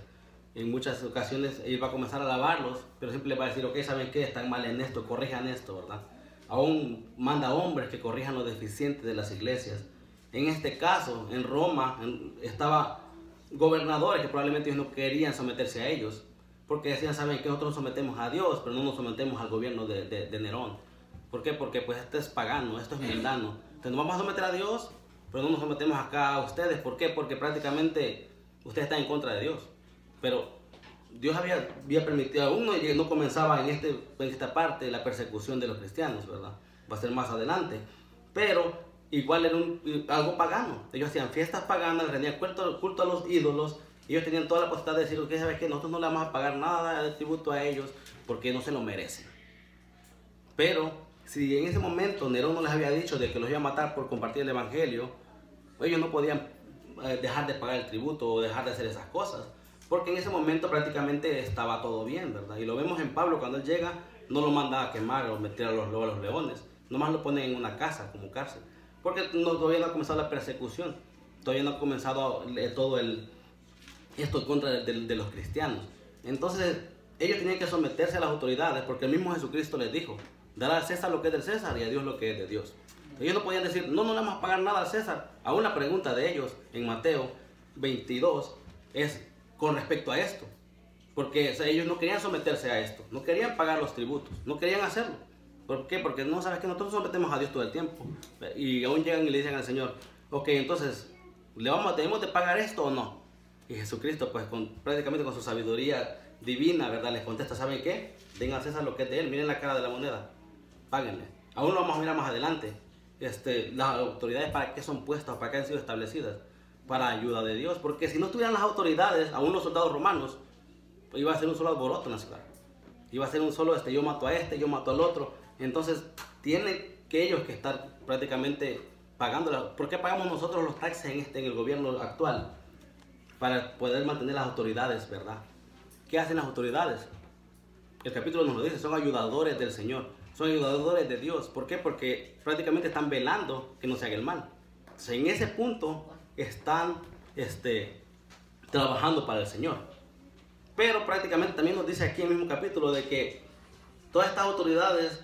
En muchas ocasiones él va a comenzar a alabarlos, pero siempre le va a decir, ok, ¿saben qué? Están mal en esto, corrijan esto, ¿verdad? Aún manda hombres que corrijan los deficientes de las iglesias. En este caso, en Roma, estaba gobernadores que probablemente ellos no querían someterse a ellos, porque decían, ¿saben qué? Nosotros nos sometemos a Dios, pero no nos sometemos al gobierno de Nerón. ¿Por qué? Porque pues esto es pagano, esto es mundano. Entonces nos vamos a someter a Dios, pero no nos sometemos acá a ustedes. ¿Por qué? Porque prácticamente ustedes están en contra de Dios. Pero Dios había permitido, aún no comenzaba en esta parte la persecución de los cristianos, ¿verdad? Va a ser más adelante. Pero igual era algo pagano. Ellos hacían fiestas paganas, rendían culto a los ídolos. Ellos tenían toda la potestad de decir, ok, ¿sabes qué? Nosotros no le vamos a pagar nada de tributo a ellos porque no se lo merecen. Pero si en ese momento Nerón no les había dicho de que los iba a matar por compartir el evangelio, ellos no podían dejar de pagar el tributo o dejar de hacer esas cosas, porque en ese momento prácticamente estaba todo bien, ¿verdad? Y lo vemos en Pablo cuando él llega, no lo manda a quemar o meter a los leones, nomás lo ponen en una casa como cárcel, porque todavía no ha comenzado la persecución, todavía no ha comenzado todo esto en contra de los cristianos. Entonces ellos tenían que someterse a las autoridades, porque el mismo Jesucristo les dijo, dar al César lo que es del César y a Dios lo que es de Dios. Ellos no podían decir, no le vamos a pagar nada al César. Aún la pregunta de ellos en Mateo 22 es con respecto a esto. Porque ellos no querían someterse a esto, no querían pagar los tributos, no querían hacerlo. ¿Por qué? Porque no sabes que nosotros sometemos a Dios todo el tiempo. Y aún llegan y le dicen al Señor, ok, entonces, ¿tenemos de pagar esto o no? Y Jesucristo, pues prácticamente con su sabiduría divina, ¿verdad?, les contesta, ¿saben qué? Den a César lo que es de él, miren la cara de la moneda, páguenle. Aún lo vamos a mirar más adelante. Las autoridades, ¿para qué son puestas? ¿Para qué han sido establecidas? Para ayuda de Dios. Porque si no tuvieran las autoridades, aún los soldados romanos, pues iba a ser un solo alboroto en la ciudad. Iba a ser un solo, yo mato a este, yo mato al otro. Entonces, tienen que ellos que estar prácticamente pagando. ¿Por qué pagamos nosotros los taxes en el gobierno actual? Para poder mantener las autoridades, ¿verdad? ¿Qué hacen las autoridades? El capítulo nos lo dice, son ayudadores del Señor, son ayudadores de Dios. ¿Por qué? Porque prácticamente están velando que no se haga el mal. Entonces, en ese punto están trabajando para el Señor. Pero prácticamente también nos dice aquí en el mismo capítulo de que todas estas autoridades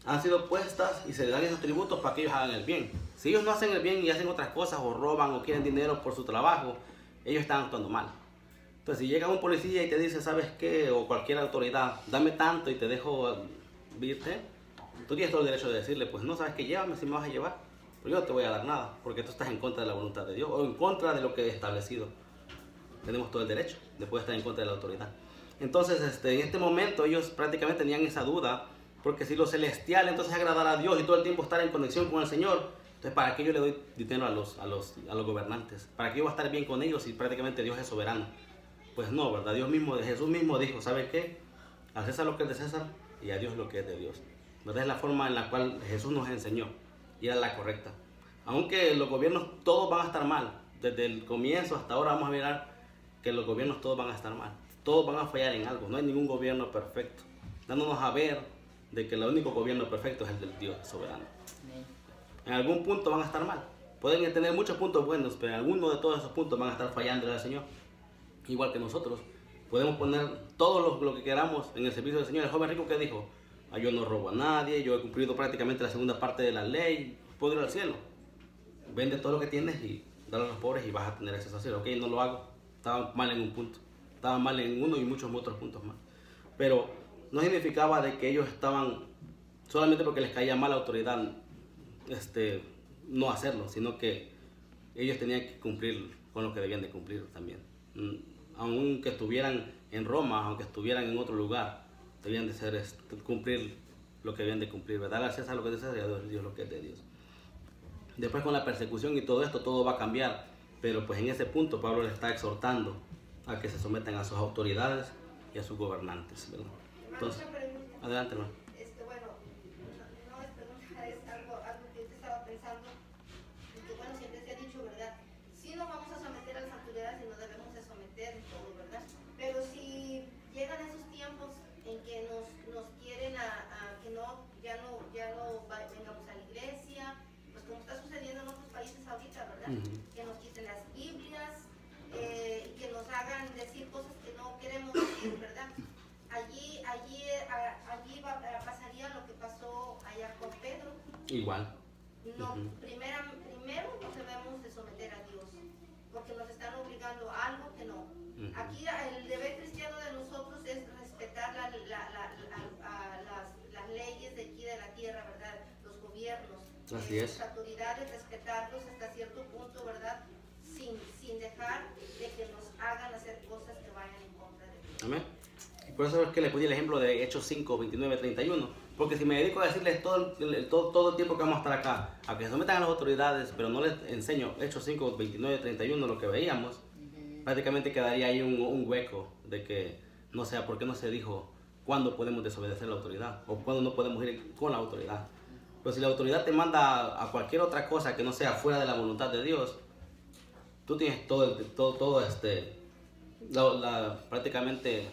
han sido puestas y se le dan esos tributos para que ellos hagan el bien. Si ellos no hacen el bien y hacen otras cosas o roban o quieren dinero por su trabajo, ellos están actuando mal. Entonces, si llega un policía y te dice, ¿sabes qué? O cualquier autoridad, dame tanto y te dejo irte, tú tienes todo el derecho de decirle, pues no, ¿sabes qué? Llévame si me vas a llevar, pero yo no te voy a dar nada, porque tú estás en contra de la voluntad de Dios o en contra de lo que he establecido. Tenemos todo el derecho de poder estar en contra de la autoridad. Entonces, en este momento ellos prácticamente tenían esa duda, porque si lo celestial entonces es agradar a Dios y todo el tiempo estar en conexión con el Señor, entonces ¿para qué yo le doy dinero a los gobernantes? ¿Para qué yo voy a estar bien con ellos si prácticamente Dios es soberano? Pues no, ¿verdad? Jesús mismo dijo, ¿sabes qué? A César lo que es de César y a Dios lo que es de Dios. ¿Verdad? Es la forma en la cual Jesús nos enseñó y era la correcta. Aunque los gobiernos todos van a estar mal, desde el comienzo hasta ahora vamos a mirar que los gobiernos todos van a estar mal. Todos van a fallar en algo, no hay ningún gobierno perfecto. Dándonos a ver de que el único gobierno perfecto es el del Dios soberano. En algún punto van a estar mal. Pueden tener muchos puntos buenos, pero en alguno de todos esos puntos van a estar fallando al Señor. Igual que nosotros, podemos poner todo lo que queramos en el servicio del Señor. El joven rico que dijo, yo no robo a nadie, yo he cumplido prácticamente la segunda parte de la ley, puedo ir al cielo. Vende todo lo que tienes y dale a los pobres y vas a tener acceso al cielo. Ok, no lo hago, estaba mal en un punto, estaba mal en uno y muchos otros puntos más. Pero no significaba de que ellos estaban, solamente porque les caía mal la autoridad, no hacerlo, sino que ellos tenían que cumplir con lo que debían de cumplir también. Aunque estuvieran en Roma, aunque estuvieran en otro lugar, debían de cumplir lo que debían de cumplir, ¿verdad? Al César lo que es de César y a Dios lo que es de Dios. Después con la persecución y todo esto, todo va a cambiar, pero pues en ese punto Pablo le está exhortando a que se sometan a sus autoridades y a sus gobernantes, ¿verdad? Entonces, adelante, hermano. Bueno, no es pregunta, es algo que yo estaba pensando, que bueno, siempre se ha dicho, ¿verdad? Sí nos vamos a someter a las autoridades y nos debemos de someter y todo, ¿verdad? Pero si llegan esos tiempos en que nos quieren que no pasaría lo que pasó allá con Pedro. Igual. No, primero nos debemos de someter a Dios, porque nos están obligando a algo que no. Aquí el deber cristiano de nosotros es respetar las leyes de aquí de la tierra, ¿verdad? Los gobiernos, Así es. las autoridades, respetarlos hasta cierto punto, ¿verdad? Sin dejar de que nos hagan hacer cosas que vayan en contra de Dios. Amén. Y por eso es que le puse el ejemplo de Hechos 5, 29, 31. Porque si me dedico a decirles todo el tiempo que vamos a estar acá, a que se sometan a las autoridades, pero no les enseño Hechos 5, 29, 31, lo que veíamos, prácticamente quedaría ahí un hueco de que no sé por qué no se dijo cuándo podemos desobedecer a la autoridad o cuándo no podemos ir con la autoridad. Pues si la autoridad te manda a cualquier otra cosa que no sea fuera de la voluntad de Dios, tú tienes prácticamente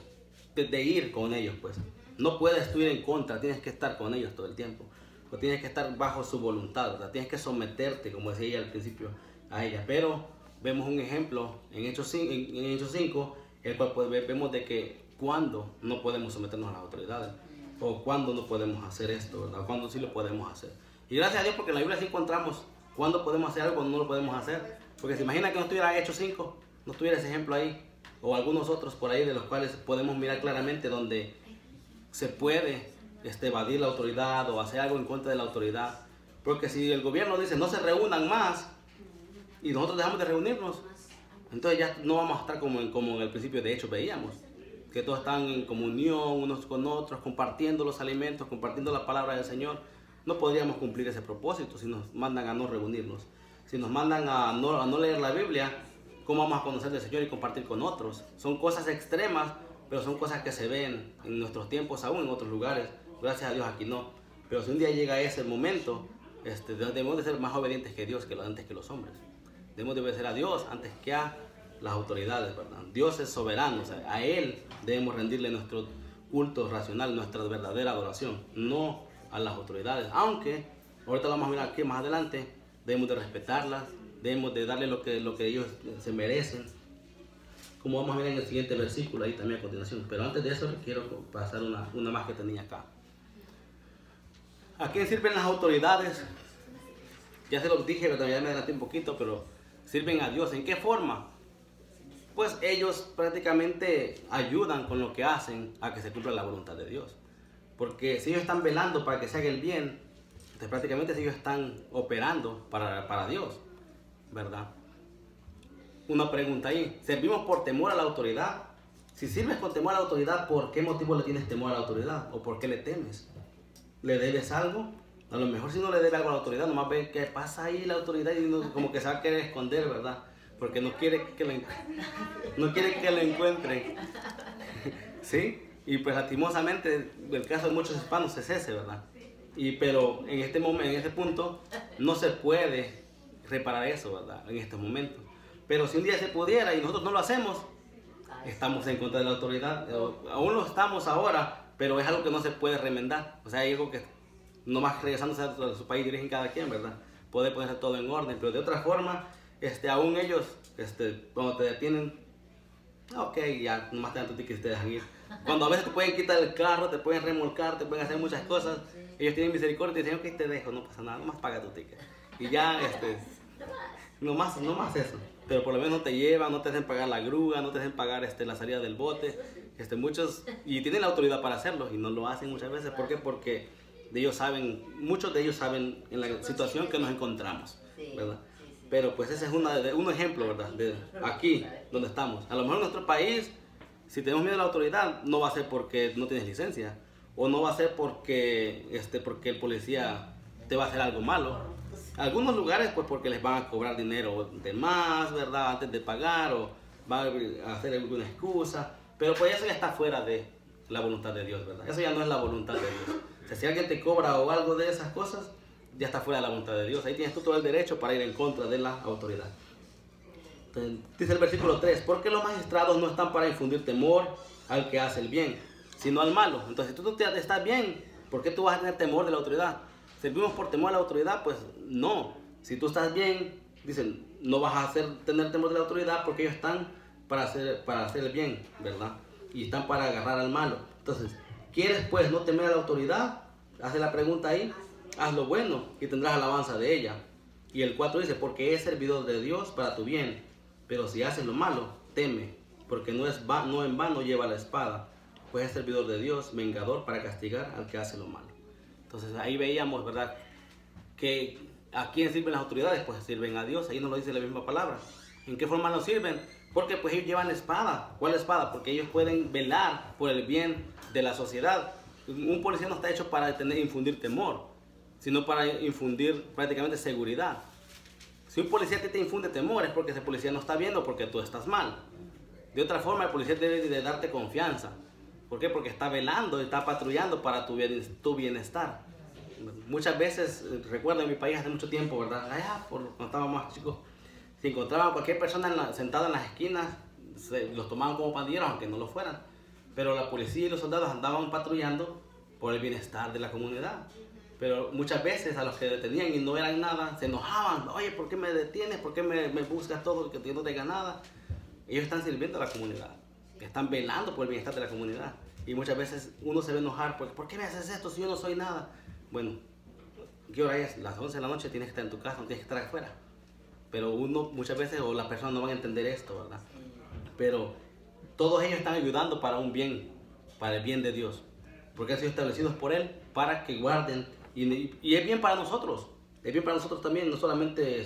de ir con ellos, pues. No puedes tú ir en contra, tienes que estar con ellos todo el tiempo. O tienes que estar bajo su voluntad, ¿verdad? Tienes que someterte, como decía ella al principio, a ella. Pero vemos un ejemplo en Hechos 5, el cual vemos de que cuando no podemos someternos a las autoridades, o cuando no podemos hacer esto, ¿verdad? O cuando sí lo podemos hacer. Y gracias a Dios, porque en la Biblia sí encontramos cuándo podemos hacer algo, cuando no lo podemos hacer. Porque se imagina que no estuviera Hechos 5, no estuviera ese ejemplo ahí, o algunos otros por ahí de los cuales podemos mirar claramente donde se puede evadir la autoridad o hacer algo en contra de la autoridad. Porque si el gobierno dice no se reúnan más y nosotros dejamos de reunirnos, entonces ya no vamos a estar como en el principio de Hechos veíamos, que todos están en comunión unos con otros, compartiendo los alimentos, compartiendo la palabra del Señor. No podríamos cumplir ese propósito si nos mandan a no reunirnos. Si nos mandan a no leer la Biblia, ¿cómo vamos a conocer del Señor y compartir con otros? Son cosas extremas, pero son cosas que se ven en nuestros tiempos, aún en otros lugares. Gracias a Dios aquí no. Pero si un día llega ese momento, debemos de ser más obedientes que Dios, antes que los hombres. Debemos de obedecer a Dios antes que a las autoridades, ¿verdad? Dios es soberano, o sea, a Él debemos rendirle nuestro culto racional, nuestra verdadera adoración, no a las autoridades. Aunque, ahorita lo vamos a mirar aquí más adelante, debemos de respetarlas, debemos de darle lo que ellos se merecen, como vamos a ver en el siguiente versículo ahí también a continuación. Pero antes de eso quiero pasar una más que tenía acá. ¿A quién sirven las autoridades? Ya se los dije, pero ya me adelanté un poquito, pero sirven a Dios. ¿En qué forma? Pues ellos prácticamente ayudan con lo que hacen a que se cumpla la voluntad de Dios. Porque si ellos están velando para que se haga el bien, entonces prácticamente ellos están operando para Dios, ¿verdad? Una pregunta ahí, ¿servimos por temor a la autoridad? Si sirves con temor a la autoridad, ¿por qué motivo le tienes temor a la autoridad? ¿O por qué le temes? ¿Le debes algo? A lo mejor si no le debe algo a la autoridad, nomás ve qué pasa ahí la autoridad y como que se va a querer esconder, ¿verdad? Porque no quiere que lo encuentren. ¿Sí? Y pues lastimosamente el caso de muchos hispanos es ese, ¿verdad? Pero en este momento, en este punto, no se puede reparar eso, ¿verdad? En estos momentos. Pero si un día se pudiera y nosotros no lo hacemos, estamos en contra de la autoridad. Aún lo estamos ahora, pero es algo que no se puede remendar. O sea, hay algo que nomás regresándose a su país dirigen cada quien, ¿verdad? Puede ponerse todo en orden, pero de otra forma, aún ellos, cuando te detienen, ok, ya, nomás te dan tu ticket y te dejan ir. Cuando a veces te pueden quitar el carro, te pueden remolcar, te pueden hacer muchas cosas, ellos tienen misericordia y te dicen, ok, te dejo, no pasa nada, nomás paga tu ticket. Y ya, nomás eso. Pero por lo menos no te llevan, no te hacen pagar la grúa, no te hacen pagar la salida del bote. Muchos, y tienen la autoridad para hacerlo y no lo hacen muchas veces. ¿Por qué? Porque muchos de ellos saben en la situación que nos encontramos, ¿verdad? Pero pues ese es un ejemplo, ¿verdad? De aquí, donde estamos. A lo mejor en nuestro país, si tenemos miedo a la autoridad, no va a ser porque no tienes licencia. O no va a ser porque el policía te va a hacer algo malo. Algunos lugares, pues porque les van a cobrar dinero de más, ¿verdad? Antes de pagar, o van a hacer alguna excusa. Pero pues eso ya está fuera de la voluntad de Dios, ¿verdad? Eso ya no es la voluntad de Dios. O sea, si alguien te cobra o algo de esas cosas, ya está fuera de la voluntad de Dios. Ahí tienes tú todo el derecho para ir en contra de la autoridad. Entonces, dice el versículo 3, porque los magistrados no están para infundir temor al que hace el bien, sino al malo. Entonces, si tú estás bien, ¿por qué tú vas a tener temor de la autoridad? ¿Servimos por temor a la autoridad? Pues no. Si tú estás bien, dicen, no vas a tener temor de la autoridad porque ellos están para hacer el bien, ¿verdad? Y están para agarrar al malo. Entonces, ¿Quieres pues no temer a la autoridad? Hace la pregunta ahí. Haz lo bueno y tendrás alabanza de ella. Y el 4 dice, porque es servidor de Dios para tu bien. Pero si haces lo malo, teme, porque no en vano lleva la espada, pues es servidor de Dios, vengador para castigar al que hace lo malo. Entonces ahí veíamos, ¿verdad?, que a quién sirven las autoridades, pues sirven a Dios. Ahí nos lo dice la misma palabra. ¿En qué forma nos sirven? Porque pues ellos llevan la espada. ¿Cuál espada? Porque ellos pueden velar por el bien de la sociedad. Un policía no está hecho para infundir temor, sino para infundir prácticamente seguridad. Si un policía te infunde temor es porque ese policía no está viendo porque tú estás mal. De otra forma, el policía debe de darte confianza. ¿Por qué? Porque está velando, está patrullando para tu bienestar. Muchas veces, recuerdo en mi país hace mucho tiempo, ¿verdad? Allá, cuando estábamos más chicos, si encontraban cualquier persona sentada en las esquinas, los tomaban como pandilleros, aunque no lo fueran. Pero la policía y los soldados andaban patrullando por el bienestar de la comunidad. Pero muchas veces a los que detenían y no eran nada, se enojaban. Oye, ¿por qué me detienes? ¿Por qué me buscas todo que yo no tenga nada? Ellos están sirviendo a la comunidad. Están velando por el bienestar de la comunidad. Y muchas veces uno se ve enojar porque, ¿por qué me haces esto si yo no soy nada? Bueno, ¿qué hora es? Las 11 de la noche, tienes que estar en tu casa, no tienes que estar afuera. Pero uno muchas veces, o las personas no van a entender esto, ¿verdad? Pero todos ellos están ayudando para un bien, para el bien de Dios. Porque han sido establecidos por Él para que guarden. Y es bien para nosotros. Es bien para nosotros también. No solamente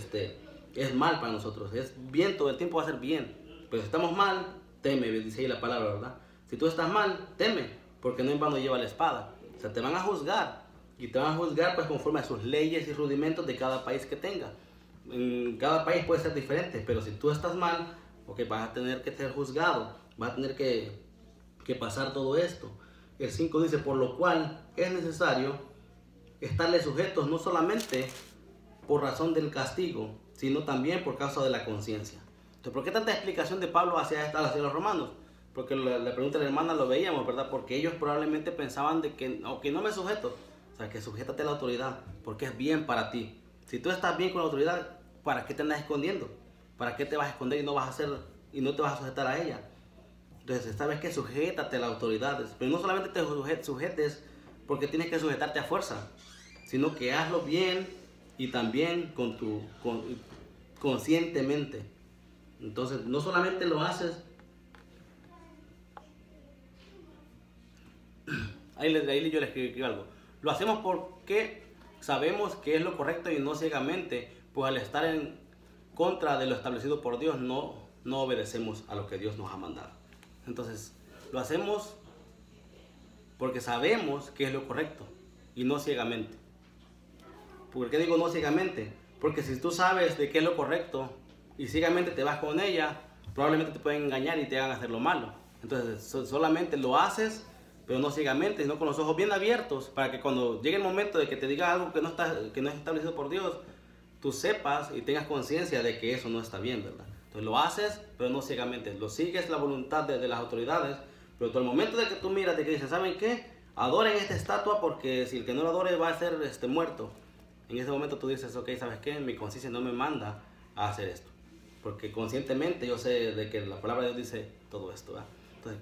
es mal para nosotros. Es bien, todo el tiempo va a ser bien. Pero si estamos mal, teme, dice ahí la palabra, ¿verdad? Si tú estás mal, teme, porque no en vano lleva la espada. O sea, te van a juzgar. Y te van a juzgar pues conforme a sus leyes y rudimentos de cada país que tenga. En cada país puede ser diferente, pero si tú estás mal, okay, vas a tener que ser juzgado. Vas a tener que pasar todo esto. El 5 dice, por lo cual es necesario estarle sujetos no solamente por razón del castigo, sino también por causa de la conciencia. Entonces, ¿por qué tanta explicación de Pablo hacia los romanos? Porque la pregunta de la hermana lo veíamos, ¿verdad? Porque ellos probablemente pensaban de que, aunque no me sujeto, o sea, que sujétate a la autoridad, porque es bien para ti. Si tú estás bien con la autoridad, ¿para qué te andas escondiendo? ¿Para qué te vas a esconder y no te vas a sujetar a ella? Entonces, sabes que sujétate a las autoridades, pero no solamente te sujetes porque tienes que sujetarte a fuerza, sino que hazlo bien y también conscientemente. Entonces, no solamente lo haces, ahí yo le escribí algo, lo hacemos porque sabemos que es lo correcto y no ciegamente, pues al estar en contra de lo establecido por Dios, no obedecemos a lo que Dios nos ha mandado. Entonces, lo hacemos porque sabemos que es lo correcto y no ciegamente. ¿Por qué digo no ciegamente? Porque si tú sabes de qué es lo correcto y ciegamente te vas con ella, probablemente te pueden engañar y te hagan hacer lo malo. Entonces, solamente lo haces, pero no ciegamente, sino con los ojos bien abiertos, para que cuando llegue el momento de que te diga algo que no es establecido por Dios, tú sepas y tengas conciencia de que eso no está bien, ¿verdad? Entonces lo haces, pero no ciegamente. Lo sigues la voluntad de las autoridades, pero todo el momento de que tú miras, de que dicen, ¿saben qué? Adoren esta estatua porque si el que no lo adore va a ser muerto. En ese momento tú dices, ok, ¿sabes qué? Mi conciencia no me manda a hacer esto. Porque conscientemente yo sé de que la palabra de Dios dice todo esto, ¿verdad? Entonces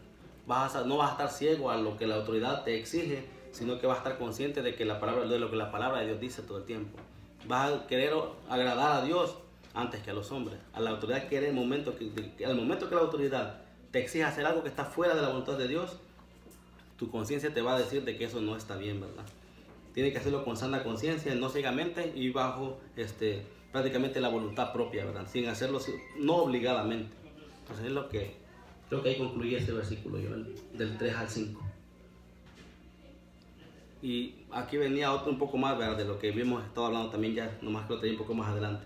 no vas a estar ciego a lo que la autoridad te exige, sino que vas a estar consciente de lo que la palabra de Dios dice todo el tiempo. Vas a querer agradar a Dios antes que a los hombres. A la autoridad quiere al momento que la autoridad te exige hacer algo que está fuera de la voluntad de Dios, tu conciencia te va a decir de que eso no está bien, ¿verdad? Tiene que hacerlo con sana conciencia, no ciegamente y bajo prácticamente la voluntad propia, ¿verdad? Sin hacerlo no obligadamente. Entonces es lo que creo que ahí concluye ese versículo, del 3 al 5. Y aquí venía otro un poco más, ¿verdad? De lo que hemos estado hablando también ya, nomás que lo traía un poco más adelante.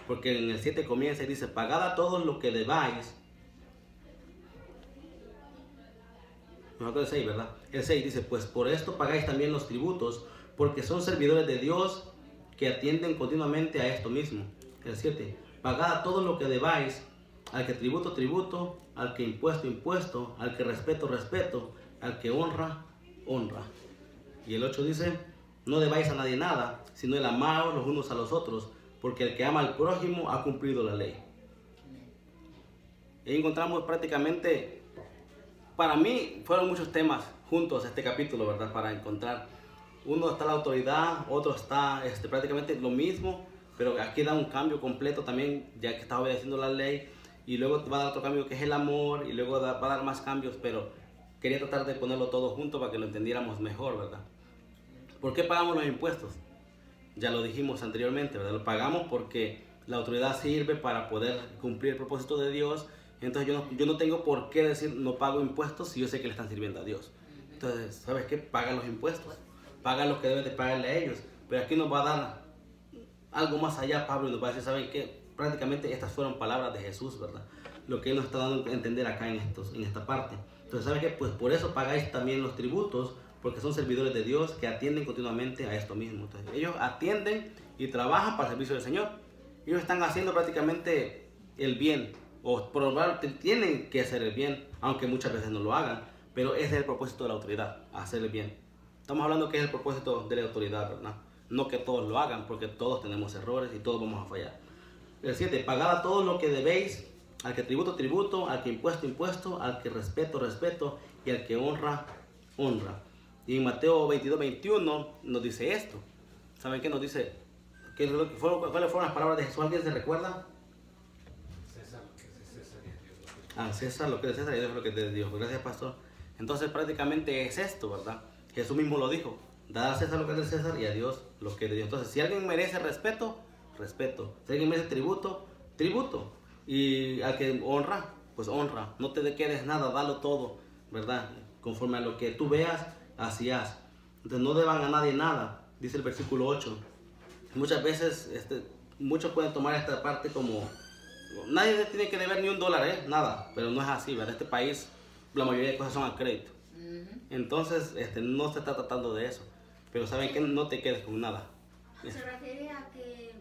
Porque en el 7 comienza y dice, pagad a todos lo que debáis. Nosotros el 6, ¿verdad? El 6 dice, pues por esto pagáis también los tributos, porque son servidores de Dios que atienden continuamente a esto mismo. El 7, pagad a todo lo que debáis, al que tributo, tributo, al que impuesto, impuesto, al que respeto, respeto, al que honra, honra. Y el 8 dice, no debáis a nadie nada, sino el amaros los unos a los otros, porque el que ama al prójimo ha cumplido la ley. Y ahí encontramos prácticamente, para mí fueron muchos temas juntos este capítulo, ¿verdad? Para encontrar, uno está la autoridad, otro está prácticamente lo mismo, pero aquí da un cambio completo también, ya que está obedeciendo la ley, y luego va a dar otro cambio que es el amor, y luego va a dar más cambios, pero quería tratar de ponerlo todo junto para que lo entendiéramos mejor, ¿verdad? ¿Por qué pagamos los impuestos? Ya lo dijimos anteriormente, ¿verdad? Lo pagamos porque la autoridad sirve para poder cumplir el propósito de Dios. Entonces yo no tengo por qué decir no pago impuestos si yo sé que le están sirviendo a Dios. Entonces, ¿sabes qué? Paga los impuestos, paga lo que debes de pagarle a ellos. Pero aquí nos va a dar algo más allá, Pablo, y nos va a decir, ¿saben qué? Prácticamente estas fueron palabras de Jesús, ¿verdad? Lo que Él nos está dando a entender acá en esta parte. Entonces, ¿saben qué? Pues por eso pagáis también los tributos, porque son servidores de Dios que atienden continuamente a esto mismo. Entonces, ellos atienden y trabajan para el servicio del Señor. Ellos están haciendo prácticamente el bien, o probablemente tienen que hacer el bien, aunque muchas veces no lo hagan, pero ese es el propósito de la autoridad, hacer el bien. Estamos hablando que es el propósito de la autoridad, ¿verdad? No que todos lo hagan, porque todos tenemos errores y todos vamos a fallar. El 7, pagad a todos lo que debéis, al que tributo, tributo, al que impuesto, impuesto, al que respeto, respeto, y al que honra, honra. Y en Mateo 22, 21 nos dice esto. ¿Saben qué nos dice? ¿Cuáles fueron las palabras de Jesús? ¿Alguien se recuerda? César, lo que es de César y a Dios lo que es de Dios. Ah, César, lo que es de César y Dios lo que es de Dios. Gracias, pastor. Entonces prácticamente es esto, ¿verdad? Jesús mismo lo dijo. Dad a César lo que es de César y a Dios lo que es de Dios. Entonces, si alguien merece respeto, respeto. Si alguien merece tributo, tributo. Y al que honra, pues honra. No te quedes nada, dalo todo, ¿verdad? Conforme a lo que tú veas, así haz. Entonces no deban a nadie nada, dice el versículo 8. Muchas veces muchos pueden tomar esta parte como nadie tiene que deber ni $1, nada, pero no es así, ¿verdad? Este país la mayoría de cosas son a crédito. Entonces no se está tratando de eso, pero saben que no te quedes con nada. Se refiere a que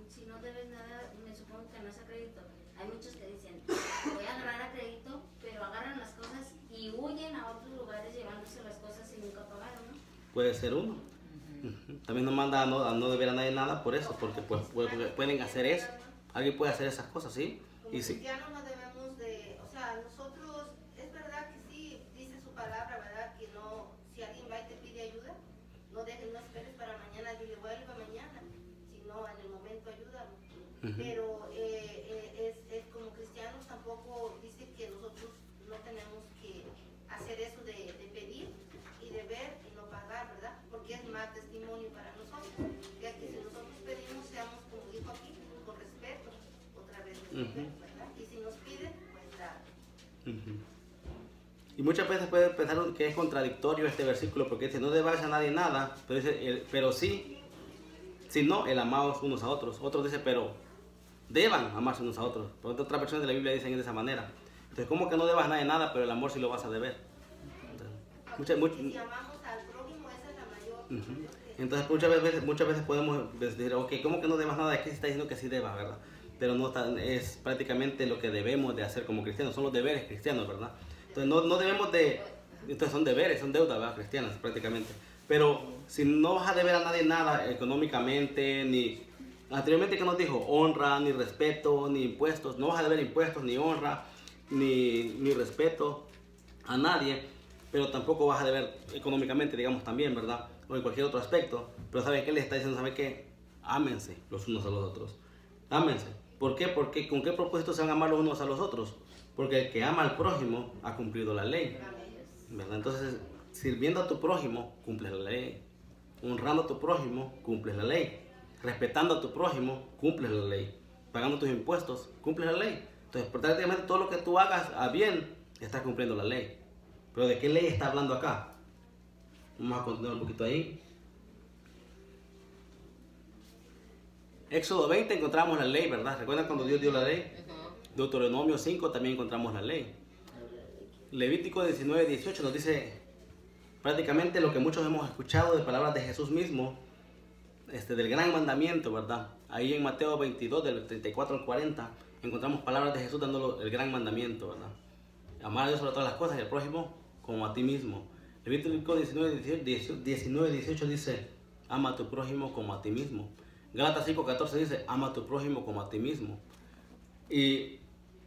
si no debes nada, me supongo que no es a crédito. Hay muchos que dicen, voy a agarrar a crédito, pero agarran las cosas y huyen a otros lugares llevándose las cosas y nunca pagaron, ¿no? Puede ser uno. También nos manda a no deber a nadie nada por eso, porque pues, pueden hacer eso. Alguien puede hacer esas cosas, ¿sí? Como Y sí. cristianos no debemos de, o sea, nosotros, es verdad que sí, dice su palabra, ¿verdad? Que no, si alguien va y te pide ayuda, no esperes para mañana, dile, vuelva mañana, sino en el momento ayúdalo. Pero es como cristianos tampoco dice que nosotros no tenemos que hacer eso de pedir y de ver y no pagar, ¿verdad? Porque es más testimonio para nosotros. Ya que si nosotros pedimos, seamos como dijo aquí, con respeto, otra vez, ¿verdad? Y si nos piden, pues dar. Y muchas veces pueden pensar que es contradictorio este versículo porque dice no debáis a nadie nada, pero dice, pero sí, si no, el amaos unos a otros. Otros dice, pero deban amarse unos a otros. Por otras versiones de la Biblia dicen de esa manera. Entonces, ¿cómo que no debas a nadie nada, pero el amor sí lo vas a deber? Entonces, Si amamos al prójimo, esa es la mayor. Entonces muchas veces podemos decir, ok, ¿cómo que no debas nada? Aquí se está diciendo que sí debas, ¿verdad? Pero no es prácticamente lo que debemos de hacer como cristianos, son los deberes cristianos, ¿verdad? Entonces no debemos de, entonces son deberes, son deudas, ¿verdad? Cristianas prácticamente. Pero si no vas a deber a nadie nada económicamente, ni anteriormente que nos dijo, honra, ni respeto, ni impuestos, no vas a deber impuestos, ni honra, ni respeto a nadie, pero tampoco vas a deber económicamente, digamos también, ¿verdad? O en cualquier otro aspecto. Pero ¿sabe qué le está diciendo? ¿Sabe qué? Ámense los unos a los otros. Ámense. ¿Por qué? Porque ¿con qué propósito se van a amar los unos a los otros? Porque el que ama al prójimo ha cumplido la ley, ¿verdad? Entonces, sirviendo a tu prójimo, cumples la ley. Honrando a tu prójimo, cumples la ley. Respetando a tu prójimo, cumples la ley. Pagando tus impuestos, cumples la ley. Entonces, prácticamente todo lo que tú hagas a bien, estás cumpliendo la ley. Pero ¿de qué ley está hablando acá? Vamos a continuar un poquito ahí. Éxodo 20 encontramos la ley, ¿verdad? ¿Recuerdan cuando Dios dio la ley? Deuteronomio 5 también encontramos la ley. Levítico 19, 18 nos dice prácticamente lo que muchos hemos escuchado de palabras de Jesús mismo, del gran mandamiento, ¿verdad? Ahí en Mateo 22, del 34 al 40, encontramos palabras de Jesús dando el gran mandamiento, ¿verdad? Amar a Dios sobre todas las cosas y al prójimo como a ti mismo. Levítico 19, 18 dice, ama a tu prójimo como a ti mismo. Gálatas 5, 14 dice, ama a tu prójimo como a ti mismo. Y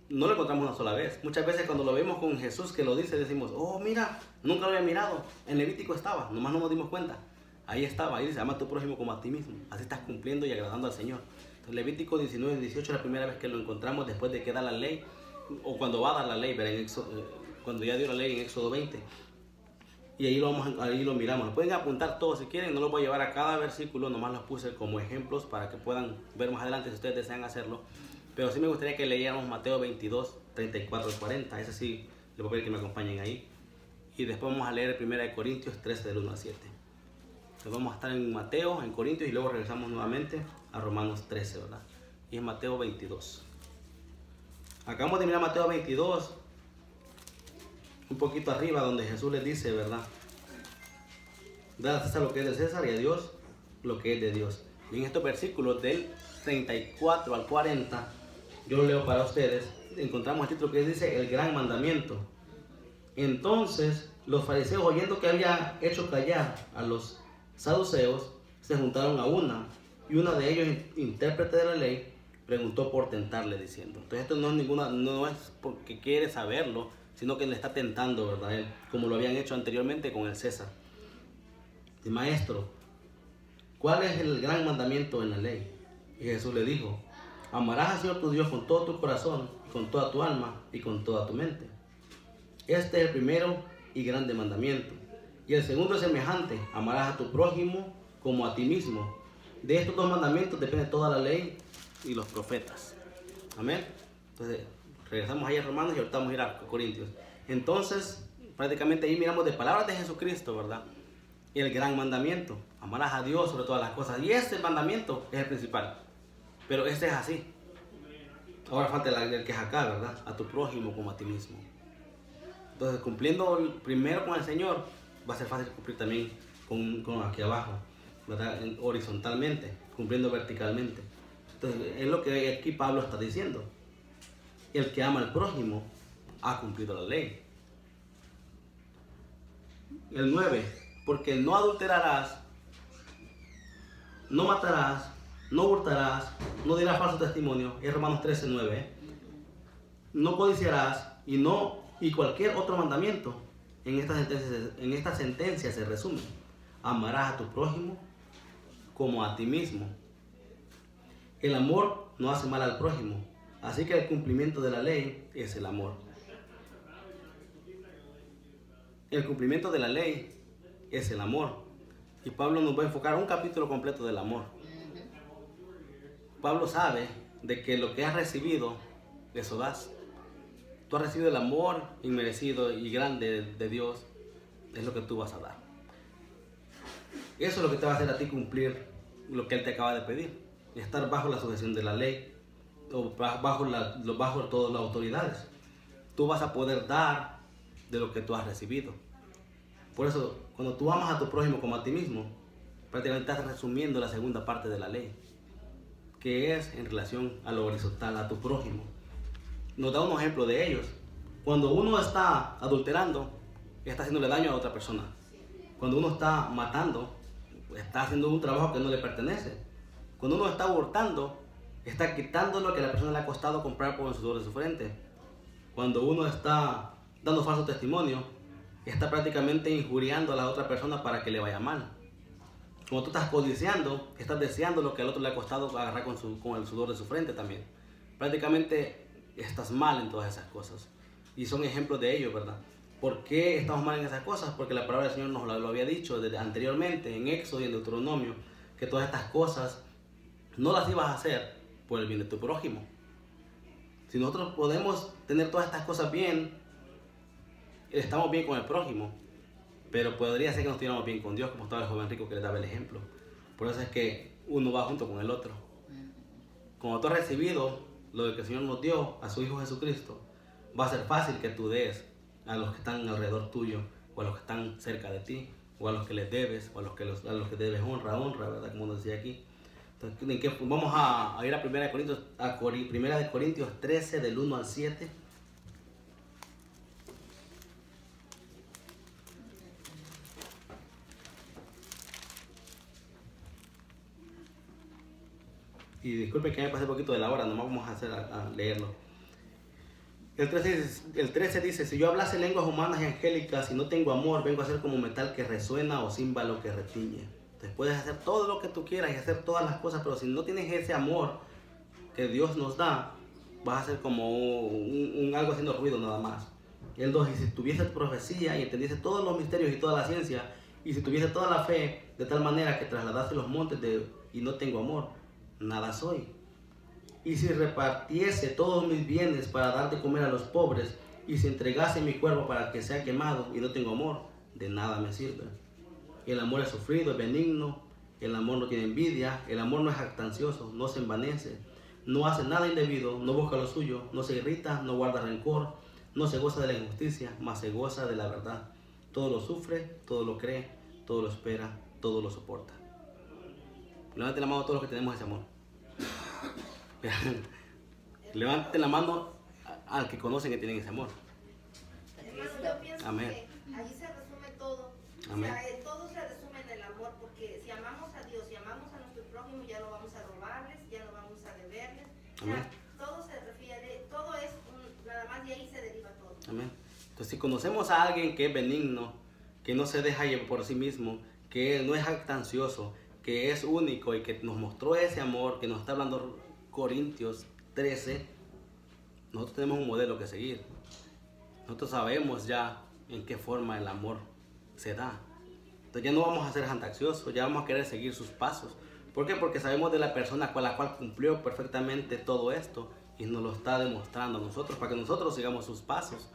no lo encontramos una sola vez. Muchas veces cuando lo vemos con Jesús que lo dice, decimos, oh mira, nunca lo había mirado. En Levítico estaba, nomás no nos dimos cuenta. Ahí estaba, ahí dice, ama a tu prójimo como a ti mismo. Así estás cumpliendo y agradando al Señor. Entonces, Levítico 19 y 18 es la primera vez que lo encontramos después de que da la ley, o cuando va a dar la ley, cuando ya dio la ley en Éxodo 20. Y ahí lo miramos. Lo pueden apuntar todos si quieren, no los voy a llevar a cada versículo, nomás los puse como ejemplos para que puedan ver más adelante si ustedes desean hacerlo. Pero sí me gustaría que leyéramos Mateo 22, 34 y 40. Ese sí, les voy a pedir que me acompañen ahí. Y después vamos a leer 1 Corintios 13 del 1 al 7. Entonces vamos a estar en Mateo, en Corintios y luego regresamos nuevamente a Romanos 13, ¿verdad? Y es Mateo 22. Acabamos de mirar Mateo 22, un poquito arriba, donde Jesús les dice, ¿verdad? Da a César lo que es de César y a Dios lo que es de Dios. Y en estos versículos del 34 al 40, yo lo leo para ustedes, encontramos el título que dice el gran mandamiento. Entonces los fariseos, oyendo que había hecho callar a los saduceos, se juntaron a una, y una de ellos, intérprete de la ley, preguntó por tentarle diciendo. Entonces esto no es porque quiere saberlo, sino que le está tentando, ¿verdad? Él, como lo habían hecho anteriormente con el César. Y maestro, ¿cuál es el gran mandamiento en la ley? Y Jesús le dijo, amarás al Señor tu Dios con todo tu corazón, con toda tu alma y con toda tu mente. Este es el primero y grande mandamiento. Y el segundo es semejante, amarás a tu prójimo como a ti mismo. De estos dos mandamientos depende toda la ley y los profetas. Amén. Entonces, regresamos ahí a Romanos y ahorita vamos a ir a Corintios. Entonces, prácticamente ahí miramos de palabras de Jesucristo, ¿verdad? Y el gran mandamiento, amarás a Dios sobre todas las cosas. Y este mandamiento es el principal. Pero este es así. Ahora falta el que es acá, ¿verdad? A tu prójimo como a ti mismo. Entonces, cumpliendo primero con el Señor, va a ser fácil cumplir también con aquí abajo, ¿verdad? Horizontalmente, cumpliendo verticalmente. Entonces, es lo que aquí Pablo está diciendo. El que ama al prójimo ha cumplido la ley. El 9, porque no adulterarás, no matarás, no hurtarás, no dirás falso testimonio, es Romanos 13, 9. No codiciarás y cualquier otro mandamiento en esta sentencia se resume. Amarás a tu prójimo como a ti mismo. El amor no hace mal al prójimo, así que el cumplimiento de la ley es el amor. El cumplimiento de la ley es el amor. Y Pablo nos va a enfocar un capítulo completo del amor. Pablo sabe de que lo que has recibido, eso das. Tú has recibido el amor inmerecido y grande de Dios, es lo que tú vas a dar. Eso es lo que te va a hacer a ti cumplir lo que Él te acaba de pedir. Estar bajo la sujeción de la ley, o bajo todas las autoridades. Tú vas a poder dar de lo que tú has recibido. Por eso, cuando tú amas a tu prójimo como a ti mismo, prácticamente estás resumiendo la segunda parte de la ley, que es en relación a lo horizontal, a tu prójimo. Nos da un ejemplo de ellos. Cuando uno está adulterando, está haciéndole daño a otra persona. Cuando uno está matando, está haciendo un trabajo que no le pertenece. Cuando uno está hurtando, está quitando lo que a la persona le ha costado comprar por el sudor de su frente. Cuando uno está dando falso testimonio, está prácticamente injuriando a la otra persona para que le vaya mal. Cuando tú estás codiciando, estás deseando lo que al otro le ha costado agarrar con el sudor de su frente también. Prácticamente estás mal en todas esas cosas. Y son ejemplos de ello, ¿verdad? ¿Por qué estamos mal en esas cosas? Porque la palabra del Señor nos lo había dicho anteriormente en Éxodo y en Deuteronomio, que todas estas cosas no las ibas a hacer por el bien de tu prójimo. Si nosotros podemos tener todas estas cosas bien, estamos bien con el prójimo, pero podría ser que no estuviéramos bien con Dios, como estaba el joven rico que le daba el ejemplo. Por eso es que uno va junto con el otro. Cuando tú has recibido lo que el Señor nos dio a su Hijo Jesucristo, va a ser fácil que tú des a los que están alrededor tuyo, o a los que están cerca de ti, o a los que les debes, o a los que debes honra, ¿verdad? Como nos decía aquí. Entonces, vamos a ir a 1 Corintios 13, del 1 al 7. Y disculpen que me pasé un poquito de la hora, nomás vamos a leerlo. El 13 dice, si yo hablase lenguas humanas y angélicas y no tengo amor, vengo a ser como metal que resuena o címbalo que retiñe. Entonces puedes hacer todo lo que tú quieras y hacer todas las cosas, pero si no tienes ese amor que Dios nos da, vas a ser como algo haciendo ruido nada más. Y el 2 dice, si tuviese profecía y entendiese todos los misterios y toda la ciencia, y si tuviese toda la fe de tal manera que trasladase los montes y no tengo amor, nada soy. Y si repartiese todos mis bienes para dar de comer a los pobres, y si entregase mi cuerpo para que sea quemado y no tengo amor, de nada me sirve. El amor es sufrido, es benigno, el amor no tiene envidia, el amor no es jactancioso, no se envanece, no hace nada indebido, no busca lo suyo, no se irrita, no guarda rencor, no se goza de la injusticia, mas se goza de la verdad. Todo lo sufre, todo lo cree, todo lo espera, todo lo soporta. Levanten la mano a todos los que tenemos ese amor. Levanten la mano al que conocen que tienen ese amor. Hermano, yo pienso Amén. que ahí se resume todo. Amén. O sea, todo se resume en el amor, porque si amamos a Dios, si amamos a nuestro prójimo, ya no vamos a robarles, ya no vamos a deberles. O sea, Amén. todo se refiere, todo es nada más de ahí se deriva todo. Amén. Entonces, si conocemos a alguien que es benigno, que no se deja llevar por sí mismo, que no es jactancioso, que es único y que nos mostró ese amor, que nos está hablando Corintios 13, nosotros tenemos un modelo que seguir. Nosotros sabemos ya en qué forma el amor se da. Entonces ya no vamos a ser jactanciosos, ya vamos a querer seguir sus pasos. ¿Por qué? Porque sabemos de la persona con la cual cumplió perfectamente todo esto y nos lo está demostrando a nosotros para que nosotros sigamos sus pasos.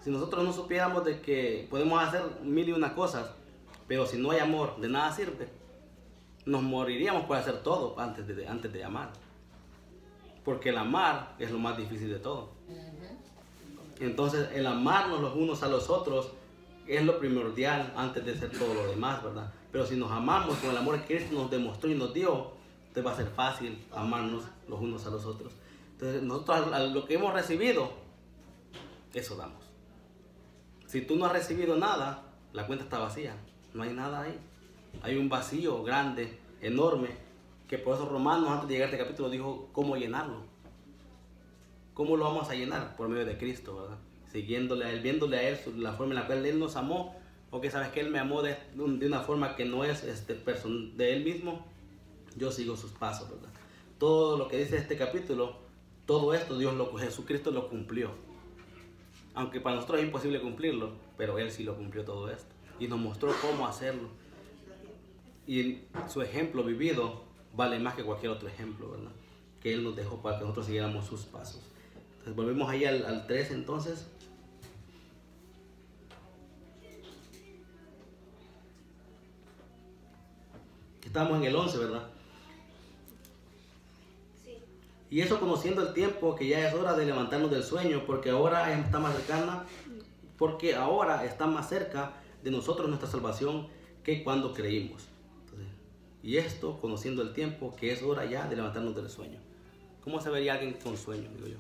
Si nosotros no supiéramos de que podemos hacer mil y una cosas, pero si no hay amor, de nada sirve. Nos moriríamos por hacer todo antes de amar. Porque el amar es lo más difícil de todo. Entonces el amarnos los unos a los otros es lo primordial antes de hacer todo lo demás, ¿verdad? Pero si nos amamos con el amor que Cristo nos demostró y nos dio, entonces va a ser fácil amarnos los unos a los otros. Entonces nosotros a lo que hemos recibido, eso damos. Si tú no has recibido nada, la cuenta está vacía, no hay nada ahí. Hay un vacío grande, enorme, que por eso Romanos antes de llegar a este capítulo dijo cómo llenarlo. ¿Cómo lo vamos a llenar? Por medio de Cristo, ¿verdad? Siguiéndole a Él, viéndole a Él, la forma en la cual Él nos amó, porque sabes que Él me amó de una forma que no es de Él mismo, yo sigo sus pasos, ¿verdad? Todo lo que dice este capítulo, todo esto Jesucristo lo cumplió. Aunque para nosotros es imposible cumplirlo, pero Él sí lo cumplió todo esto. Y nos mostró cómo hacerlo. Y su ejemplo vivido vale más que cualquier otro ejemplo, ¿verdad? Que Él nos dejó para que nosotros siguiéramos sus pasos. Entonces volvemos ahí al 3 entonces. Estamos en el 11, ¿verdad? Sí. Y eso conociendo el tiempo, que ya es hora de levantarnos del sueño, porque ahora está más cerca de nosotros nuestra salvación que cuando creímos. Entonces, y esto conociendo el tiempo, que es hora ya de levantarnos del sueño. ¿Cómo se vería alguien con sueño, digo yo?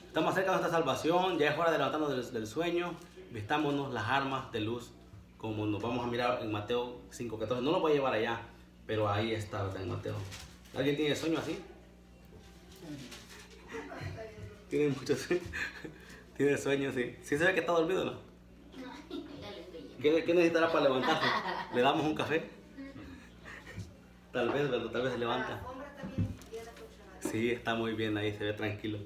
Estamos cerca de nuestra salvación, ya es hora de levantarnos del sueño, vistámonos las armas de luz, como nos vamos a mirar en Mateo 5:14. No lo voy a llevar allá, pero ahí está, ¿verdad? En Mateo. ¿Alguien tiene sueño así? Tiene mucho sueño. Tiene sueño, sí. ¿Sí se ve que está dormido, no? No, ya le veía. ¿Qué necesitará para levantarse? ¿Le damos un café? Tal vez, ¿verdad? Tal vez se La levanta. alfombra también bien acolchonada. Sí, está muy bien ahí, se ve tranquilo.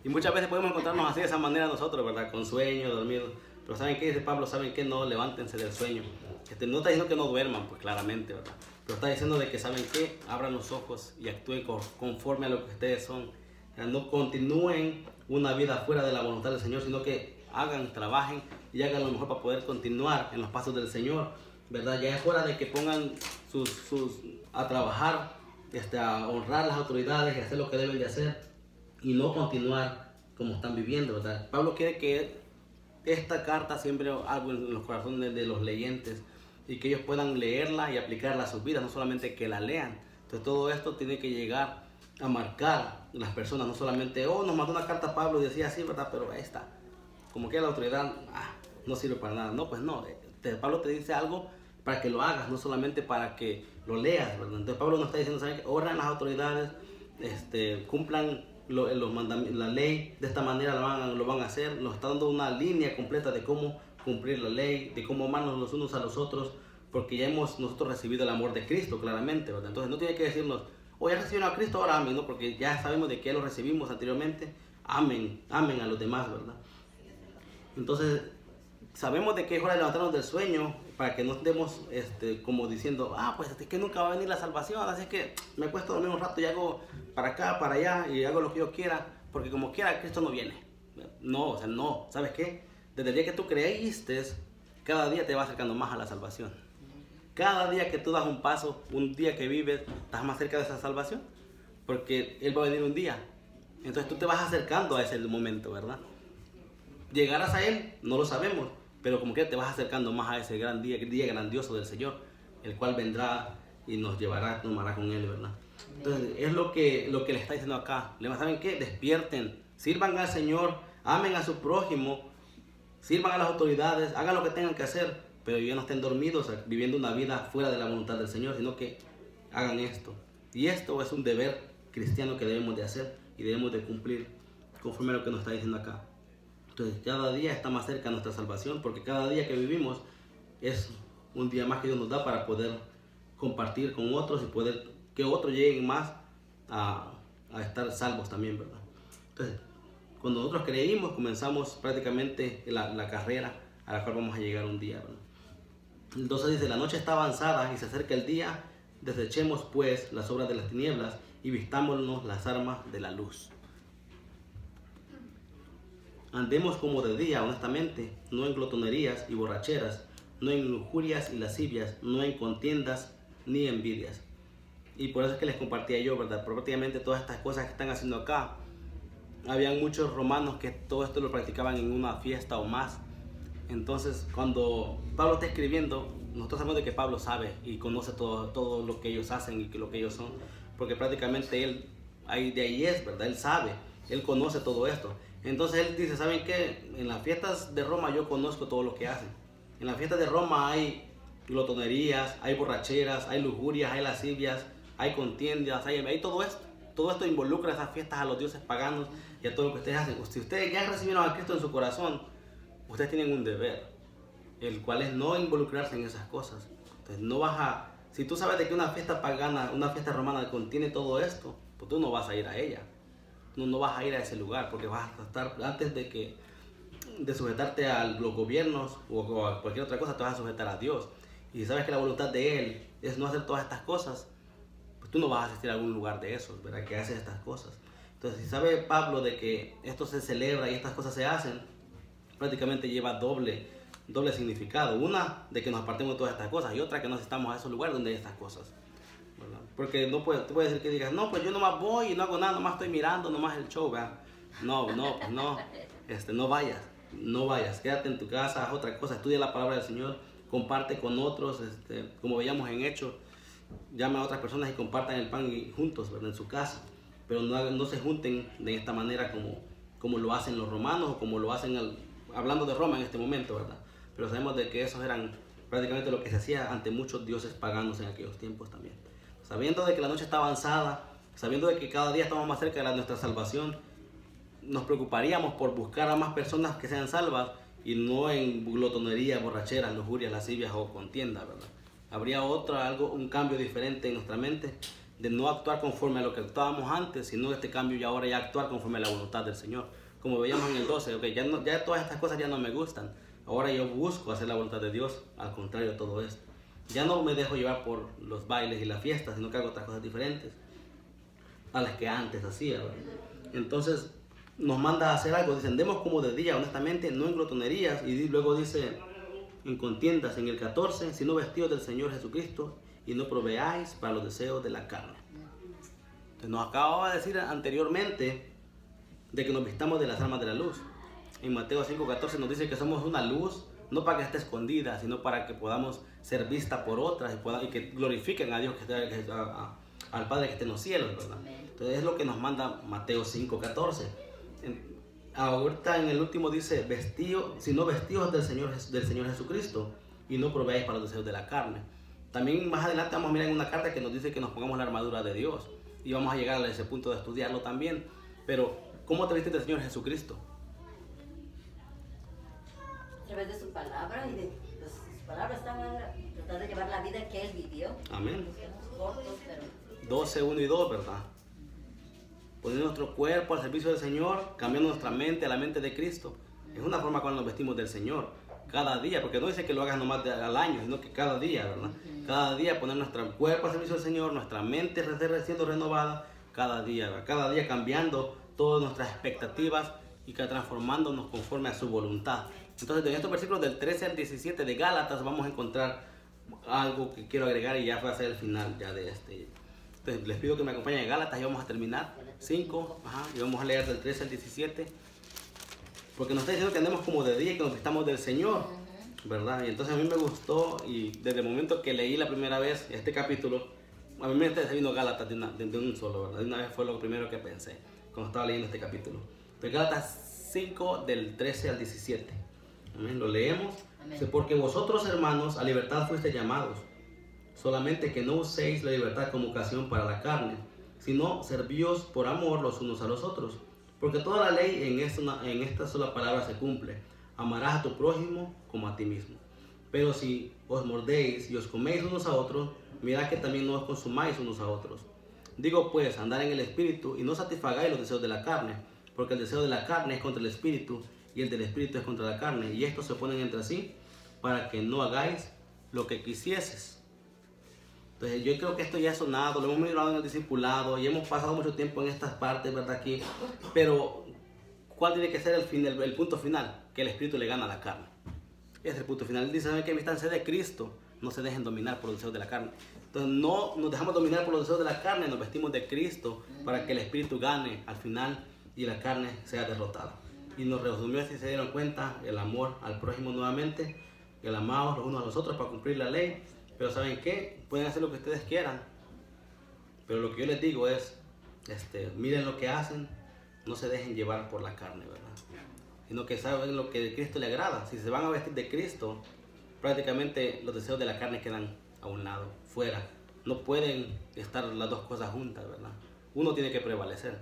Y muchas veces podemos encontrarnos así de esa manera nosotros, ¿verdad? Con sueño, dormidos. Pero ¿saben qué dice Pablo? ¿Saben qué? No, levántense del sueño. No está diciendo que no duerman, pues claramente, ¿verdad? Pero está diciendo de que, ¿saben qué? Abran los ojos y actúen conforme a lo que ustedes son. O sea, no continúen una vida fuera de la voluntad del Señor, sino que hagan, trabajen y hagan lo mejor para poder continuar en los pasos del Señor, ¿verdad? Ya es hora de que pongan a trabajar, a honrar las autoridades y hacer lo que deben de hacer y no continuar como están viviendo, ¿verdad? Pablo quiere que esta carta siempre algo en los corazones de los leyentes y que ellos puedan leerla y aplicarla a sus vidas, no solamente que la lean. Entonces todo esto tiene que llegar a marcar las personas, no solamente, nos mandó una carta a Pablo y decía así, ¿verdad? Pero ahí está, como que la autoridad no sirve para nada. No, pues no, Pablo te dice algo para que lo hagas, no solamente para que lo leas, ¿verdad? Entonces Pablo nos está diciendo, ¿saben qué? Honran las autoridades, cumplan la ley, de esta manera lo van a hacer. Nos está dando una línea completa de cómo cumplir la ley, de cómo amarnos los unos a los otros, porque ya hemos nosotros recibido el amor de Cristo claramente, ¿verdad? Entonces no tiene que decirnos, ya recibieron a Cristo, ahora amen, ¿no? Porque ya sabemos de que ya lo recibimos anteriormente, amen a los demás, ¿verdad? Entonces sabemos de que es hora de levantarnos del sueño, para que no estemos como diciendo, pues es que nunca va a venir la salvación, así es que me cuesta dormir un rato y hago para acá, para allá, y hago lo que yo quiera, porque como quiera Cristo no viene. No, no, ¿sabes qué? Desde el día que tú creíste, cada día te va acercando más a la salvación. Cada día que tú das un paso, un día que vives, estás más cerca de esa salvación, porque Él va a venir un día. Entonces tú te vas acercando a ese momento, ¿verdad? Llegarás a Él, no lo sabemos, pero como que te vas acercando más a ese gran día, el día grandioso del Señor, el cual vendrá y nos tomará con Él, ¿verdad? Entonces es lo que le está diciendo acá. ¿Saben qué? Despierten, sirvan al Señor, amen a su prójimo, sirvan a las autoridades, hagan lo que tengan que hacer, pero ya no estén dormidos viviendo una vida fuera de la voluntad del Señor, sino que hagan esto. Y esto es un deber cristiano que debemos de hacer y debemos de cumplir conforme a lo que nos está diciendo acá. Entonces cada día está más cerca nuestra salvación, porque cada día que vivimos es un día más que Dios nos da para poder compartir con otros y poder que otros lleguen más a estar salvos también, ¿verdad? Entonces, cuando nosotros creímos, comenzamos prácticamente la carrera a la cual vamos a llegar un día, ¿verdad? Entonces dice, la noche está avanzada y se acerca el día, desechemos pues las obras de las tinieblas y vistámonos las armas de la luz. Andemos como de día, honestamente, no en glotonerías y borracheras, no en lujurias y lascivias, no en contiendas ni envidias. Y por eso es que les compartía yo, ¿verdad? Prácticamente todas estas cosas que están haciendo acá. Habían muchos romanos que todo esto lo practicaban en una fiesta o más. Entonces, cuando Pablo está escribiendo, nosotros sabemos de que Pablo sabe y conoce todo lo que ellos hacen y lo que ellos son. Porque prácticamente él, de ahí es, ¿verdad? Él sabe, él conoce todo esto. Entonces él dice, ¿saben qué? En las fiestas de Roma yo conozco todo lo que hacen. En las fiestas de Roma hay glotonerías, hay borracheras, hay lujurias, hay lascivias, hay contiendas, hay todo esto. Todo esto involucra esas fiestas a los dioses paganos y a todo lo que ustedes hacen. Si ustedes ya recibieron a Cristo en su corazón, ustedes tienen un deber, el cual es no involucrarse en esas cosas. Entonces no si tú sabes de que una fiesta pagana, una fiesta romana contiene todo esto, pues tú no vas a ir a ella. No vas a ir a ese lugar porque vas a estar, antes de sujetarte a los gobiernos o a cualquier otra cosa, te vas a sujetar a Dios. Y sabes que la voluntad de Él es no hacer todas estas cosas, pues tú no vas a asistir a algún lugar de esos, ¿verdad? Que hace estas cosas. Entonces, si sabe Pablo de que esto se celebra y estas cosas se hacen, prácticamente lleva doble significado. Una, de que nos apartemos de todas estas cosas, y otra, que no estamos a esos lugares donde hay estas cosas, ¿verdad? Porque tú puedes decir que digas, no, pues yo nomás voy y no hago nada, nomás estoy mirando, nomás el show, ¿verdad? No, no vayas, quédate en tu casa, haz otra cosa, estudia la palabra del Señor, comparte con otros, como veíamos en Hechos, llama a otras personas y compartan el pan juntos, ¿verdad? En su casa, pero no se junten de esta manera como lo hacen los romanos o como lo hacen hablando de Roma en este momento, ¿verdad? Pero sabemos de que esos eran prácticamente lo que se hacía ante muchos dioses paganos en aquellos tiempos también. Sabiendo de que la noche está avanzada, sabiendo de que cada día estamos más cerca de nuestra salvación, nos preocuparíamos por buscar a más personas que sean salvas y no en glotonería, borracheras, lujurias, lascivias o contiendas, ¿verdad? Habría un cambio diferente en nuestra mente, de no actuar conforme a lo que actuábamos antes, sino este cambio y ahora ya actuar conforme a la voluntad del Señor. Como veíamos en el 12, ya todas estas cosas ya no me gustan, ahora yo busco hacer la voluntad de Dios, al contrario de todo esto. Ya no me dejo llevar por los bailes y las fiestas, sino que hago otras cosas diferentes a las que antes hacía, ¿verdad? Entonces nos manda a hacer algo, dice, andemos como de día, honestamente, no en glotonerías, y luego dice, en contiendas, en el 14, sino vestidos del Señor Jesucristo, y no proveáis para los deseos de la carne. Entonces nos acababa de decir anteriormente de que nos vistamos de las armas de la luz. En Mateo 5:14 nos dice que somos una luz, no para que esté escondida, sino para que podamos ser vista por otras y que glorifiquen a Dios, al Padre que esté en los cielos, ¿verdad? Entonces es lo que nos manda Mateo 5:14. Ahorita en el último dice, sino vestidos del Señor Jesucristo, y no proveáis para los deseos de la carne. También más adelante vamos a mirar en una carta que nos dice que nos pongamos la armadura de Dios, y vamos a llegar a ese punto de estudiarlo también. Pero, ¿cómo te viste del Señor Jesucristo? A través de su palabra y de pues, sus palabras estaban tratando de llevar la vida que él vivió. Amén. Nos quedamos cortos, pero 12, 1 y 2, ¿verdad? Poniendo nuestro cuerpo al servicio del Señor, cambiando nuestra mente a la mente de Cristo. Es una forma cuando nos vestimos del Señor. Cada día, porque no dice que lo hagas nomás al año, sino que cada día, ¿verdad? Cada día poner nuestro cuerpo al servicio del Señor, nuestra mente siendo renovada, cada día, ¿verdad? Cada día cambiando todas nuestras expectativas y transformándonos conforme a su voluntad. Entonces, en estos versículos del 13 al 17 de Gálatas vamos a encontrar algo que quiero agregar y ya va a ser el final ya de este. Entonces, les pido que me acompañen a Gálatas y vamos a terminar. 5, y vamos a leer del 13 al 17. Porque nos está diciendo que andemos como de día y que nos vistamos del Señor, ¿verdad? Y entonces a mí me gustó, y desde el momento que leí la primera vez este capítulo, a mí me se vino Gálatas de un solo, ¿verdad? De una vez fue lo primero que pensé cuando estaba leyendo este capítulo. De Gálatas 5, del 13 al 17. Amén. Lo leemos. Amén. Dice, porque vosotros, hermanos, a libertad fuisteis llamados, solamente que no uséis la libertad como ocasión para la carne, sino servíos por amor los unos a los otros. Porque toda la ley en esta sola palabra se cumple: amarás a tu prójimo como a ti mismo. Pero si os mordéis y os coméis unos a otros, mirad que también no os consumáis unos a otros. Digo pues, andar en el Espíritu y no satisfagáis los deseos de la carne, porque el deseo de la carne es contra el Espíritu y el del Espíritu es contra la carne, y estos se oponen entre sí para que no hagáis lo que quisieses. Entonces yo creo que esto ya ha sonado, lo hemos mirado en el discipulado y hemos pasado mucho tiempo en estas partes, ¿verdad? Aquí, pero ¿cuál tiene que ser el punto final? Que el Espíritu le gana a la carne. Ese es el punto final. Él dice, ¿saben qué? Vístanse de Cristo, no se dejen dominar por los deseos de la carne. Entonces no nos dejamos dominar por los deseos de la carne, nos vestimos de Cristo para que el Espíritu gane al final y la carne sea derrotada. Y nos resumió, si se dieron cuenta, el amor al prójimo nuevamente, el amados los unos a los otros para cumplir la ley. Pero ¿saben qué? Pueden hacer lo que ustedes quieran. Pero lo que yo les digo es, miren lo que hacen, no se dejen llevar por la carne, ¿verdad? Sino que saben lo que a Cristo le agrada. Si se van a vestir de Cristo, prácticamente los deseos de la carne quedan a un lado, fuera. No pueden estar las dos cosas juntas, ¿verdad? Uno tiene que prevalecer.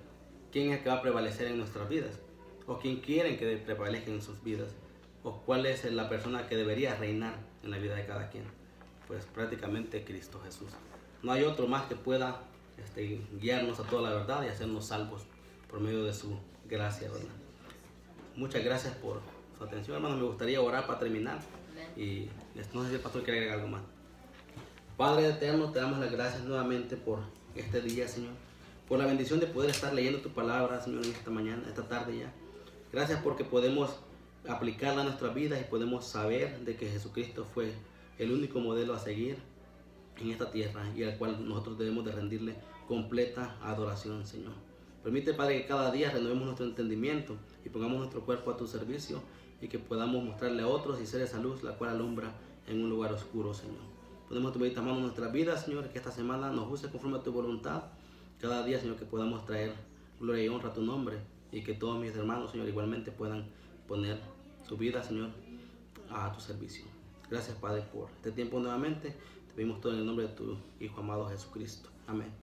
¿Quién es el que va a prevalecer en nuestras vidas? ¿O quién quieren que prevalezca en sus vidas? ¿O cuál es la persona que debería reinar en la vida de cada quien? Pues prácticamente Cristo Jesús. No hay otro más que pueda guiarnos a toda la verdad y hacernos salvos por medio de su gracia, ¿verdad? Muchas gracias por su atención, hermanos. Me gustaría orar para terminar. Y no sé si el pastor quiere agregar algo más. Padre eterno, te damos las gracias nuevamente por este día, Señor. Por la bendición de poder estar leyendo tu palabra, Señor, en esta mañana, esta tarde ya. Gracias porque podemos aplicarla a nuestras vidas y podemos saber de que Jesucristo fue el único modelo a seguir en esta tierra y al cual nosotros debemos de rendirle completa adoración, Señor. Permite, Padre, que cada día renovemos nuestro entendimiento y pongamos nuestro cuerpo a tu servicio y que podamos mostrarle a otros y ser esa luz la cual alumbra en un lugar oscuro, Señor. Podemos tu bendita mano en nuestras vidas, Señor, que esta semana nos use conforme a tu voluntad. Cada día, Señor, que podamos traer gloria y honra a tu nombre y que todos mis hermanos, Señor, igualmente puedan poner su vida, Señor, a tu servicio. Gracias, Padre, por este tiempo nuevamente. Te pedimos todo en el nombre de tu Hijo amado Jesucristo. Amén.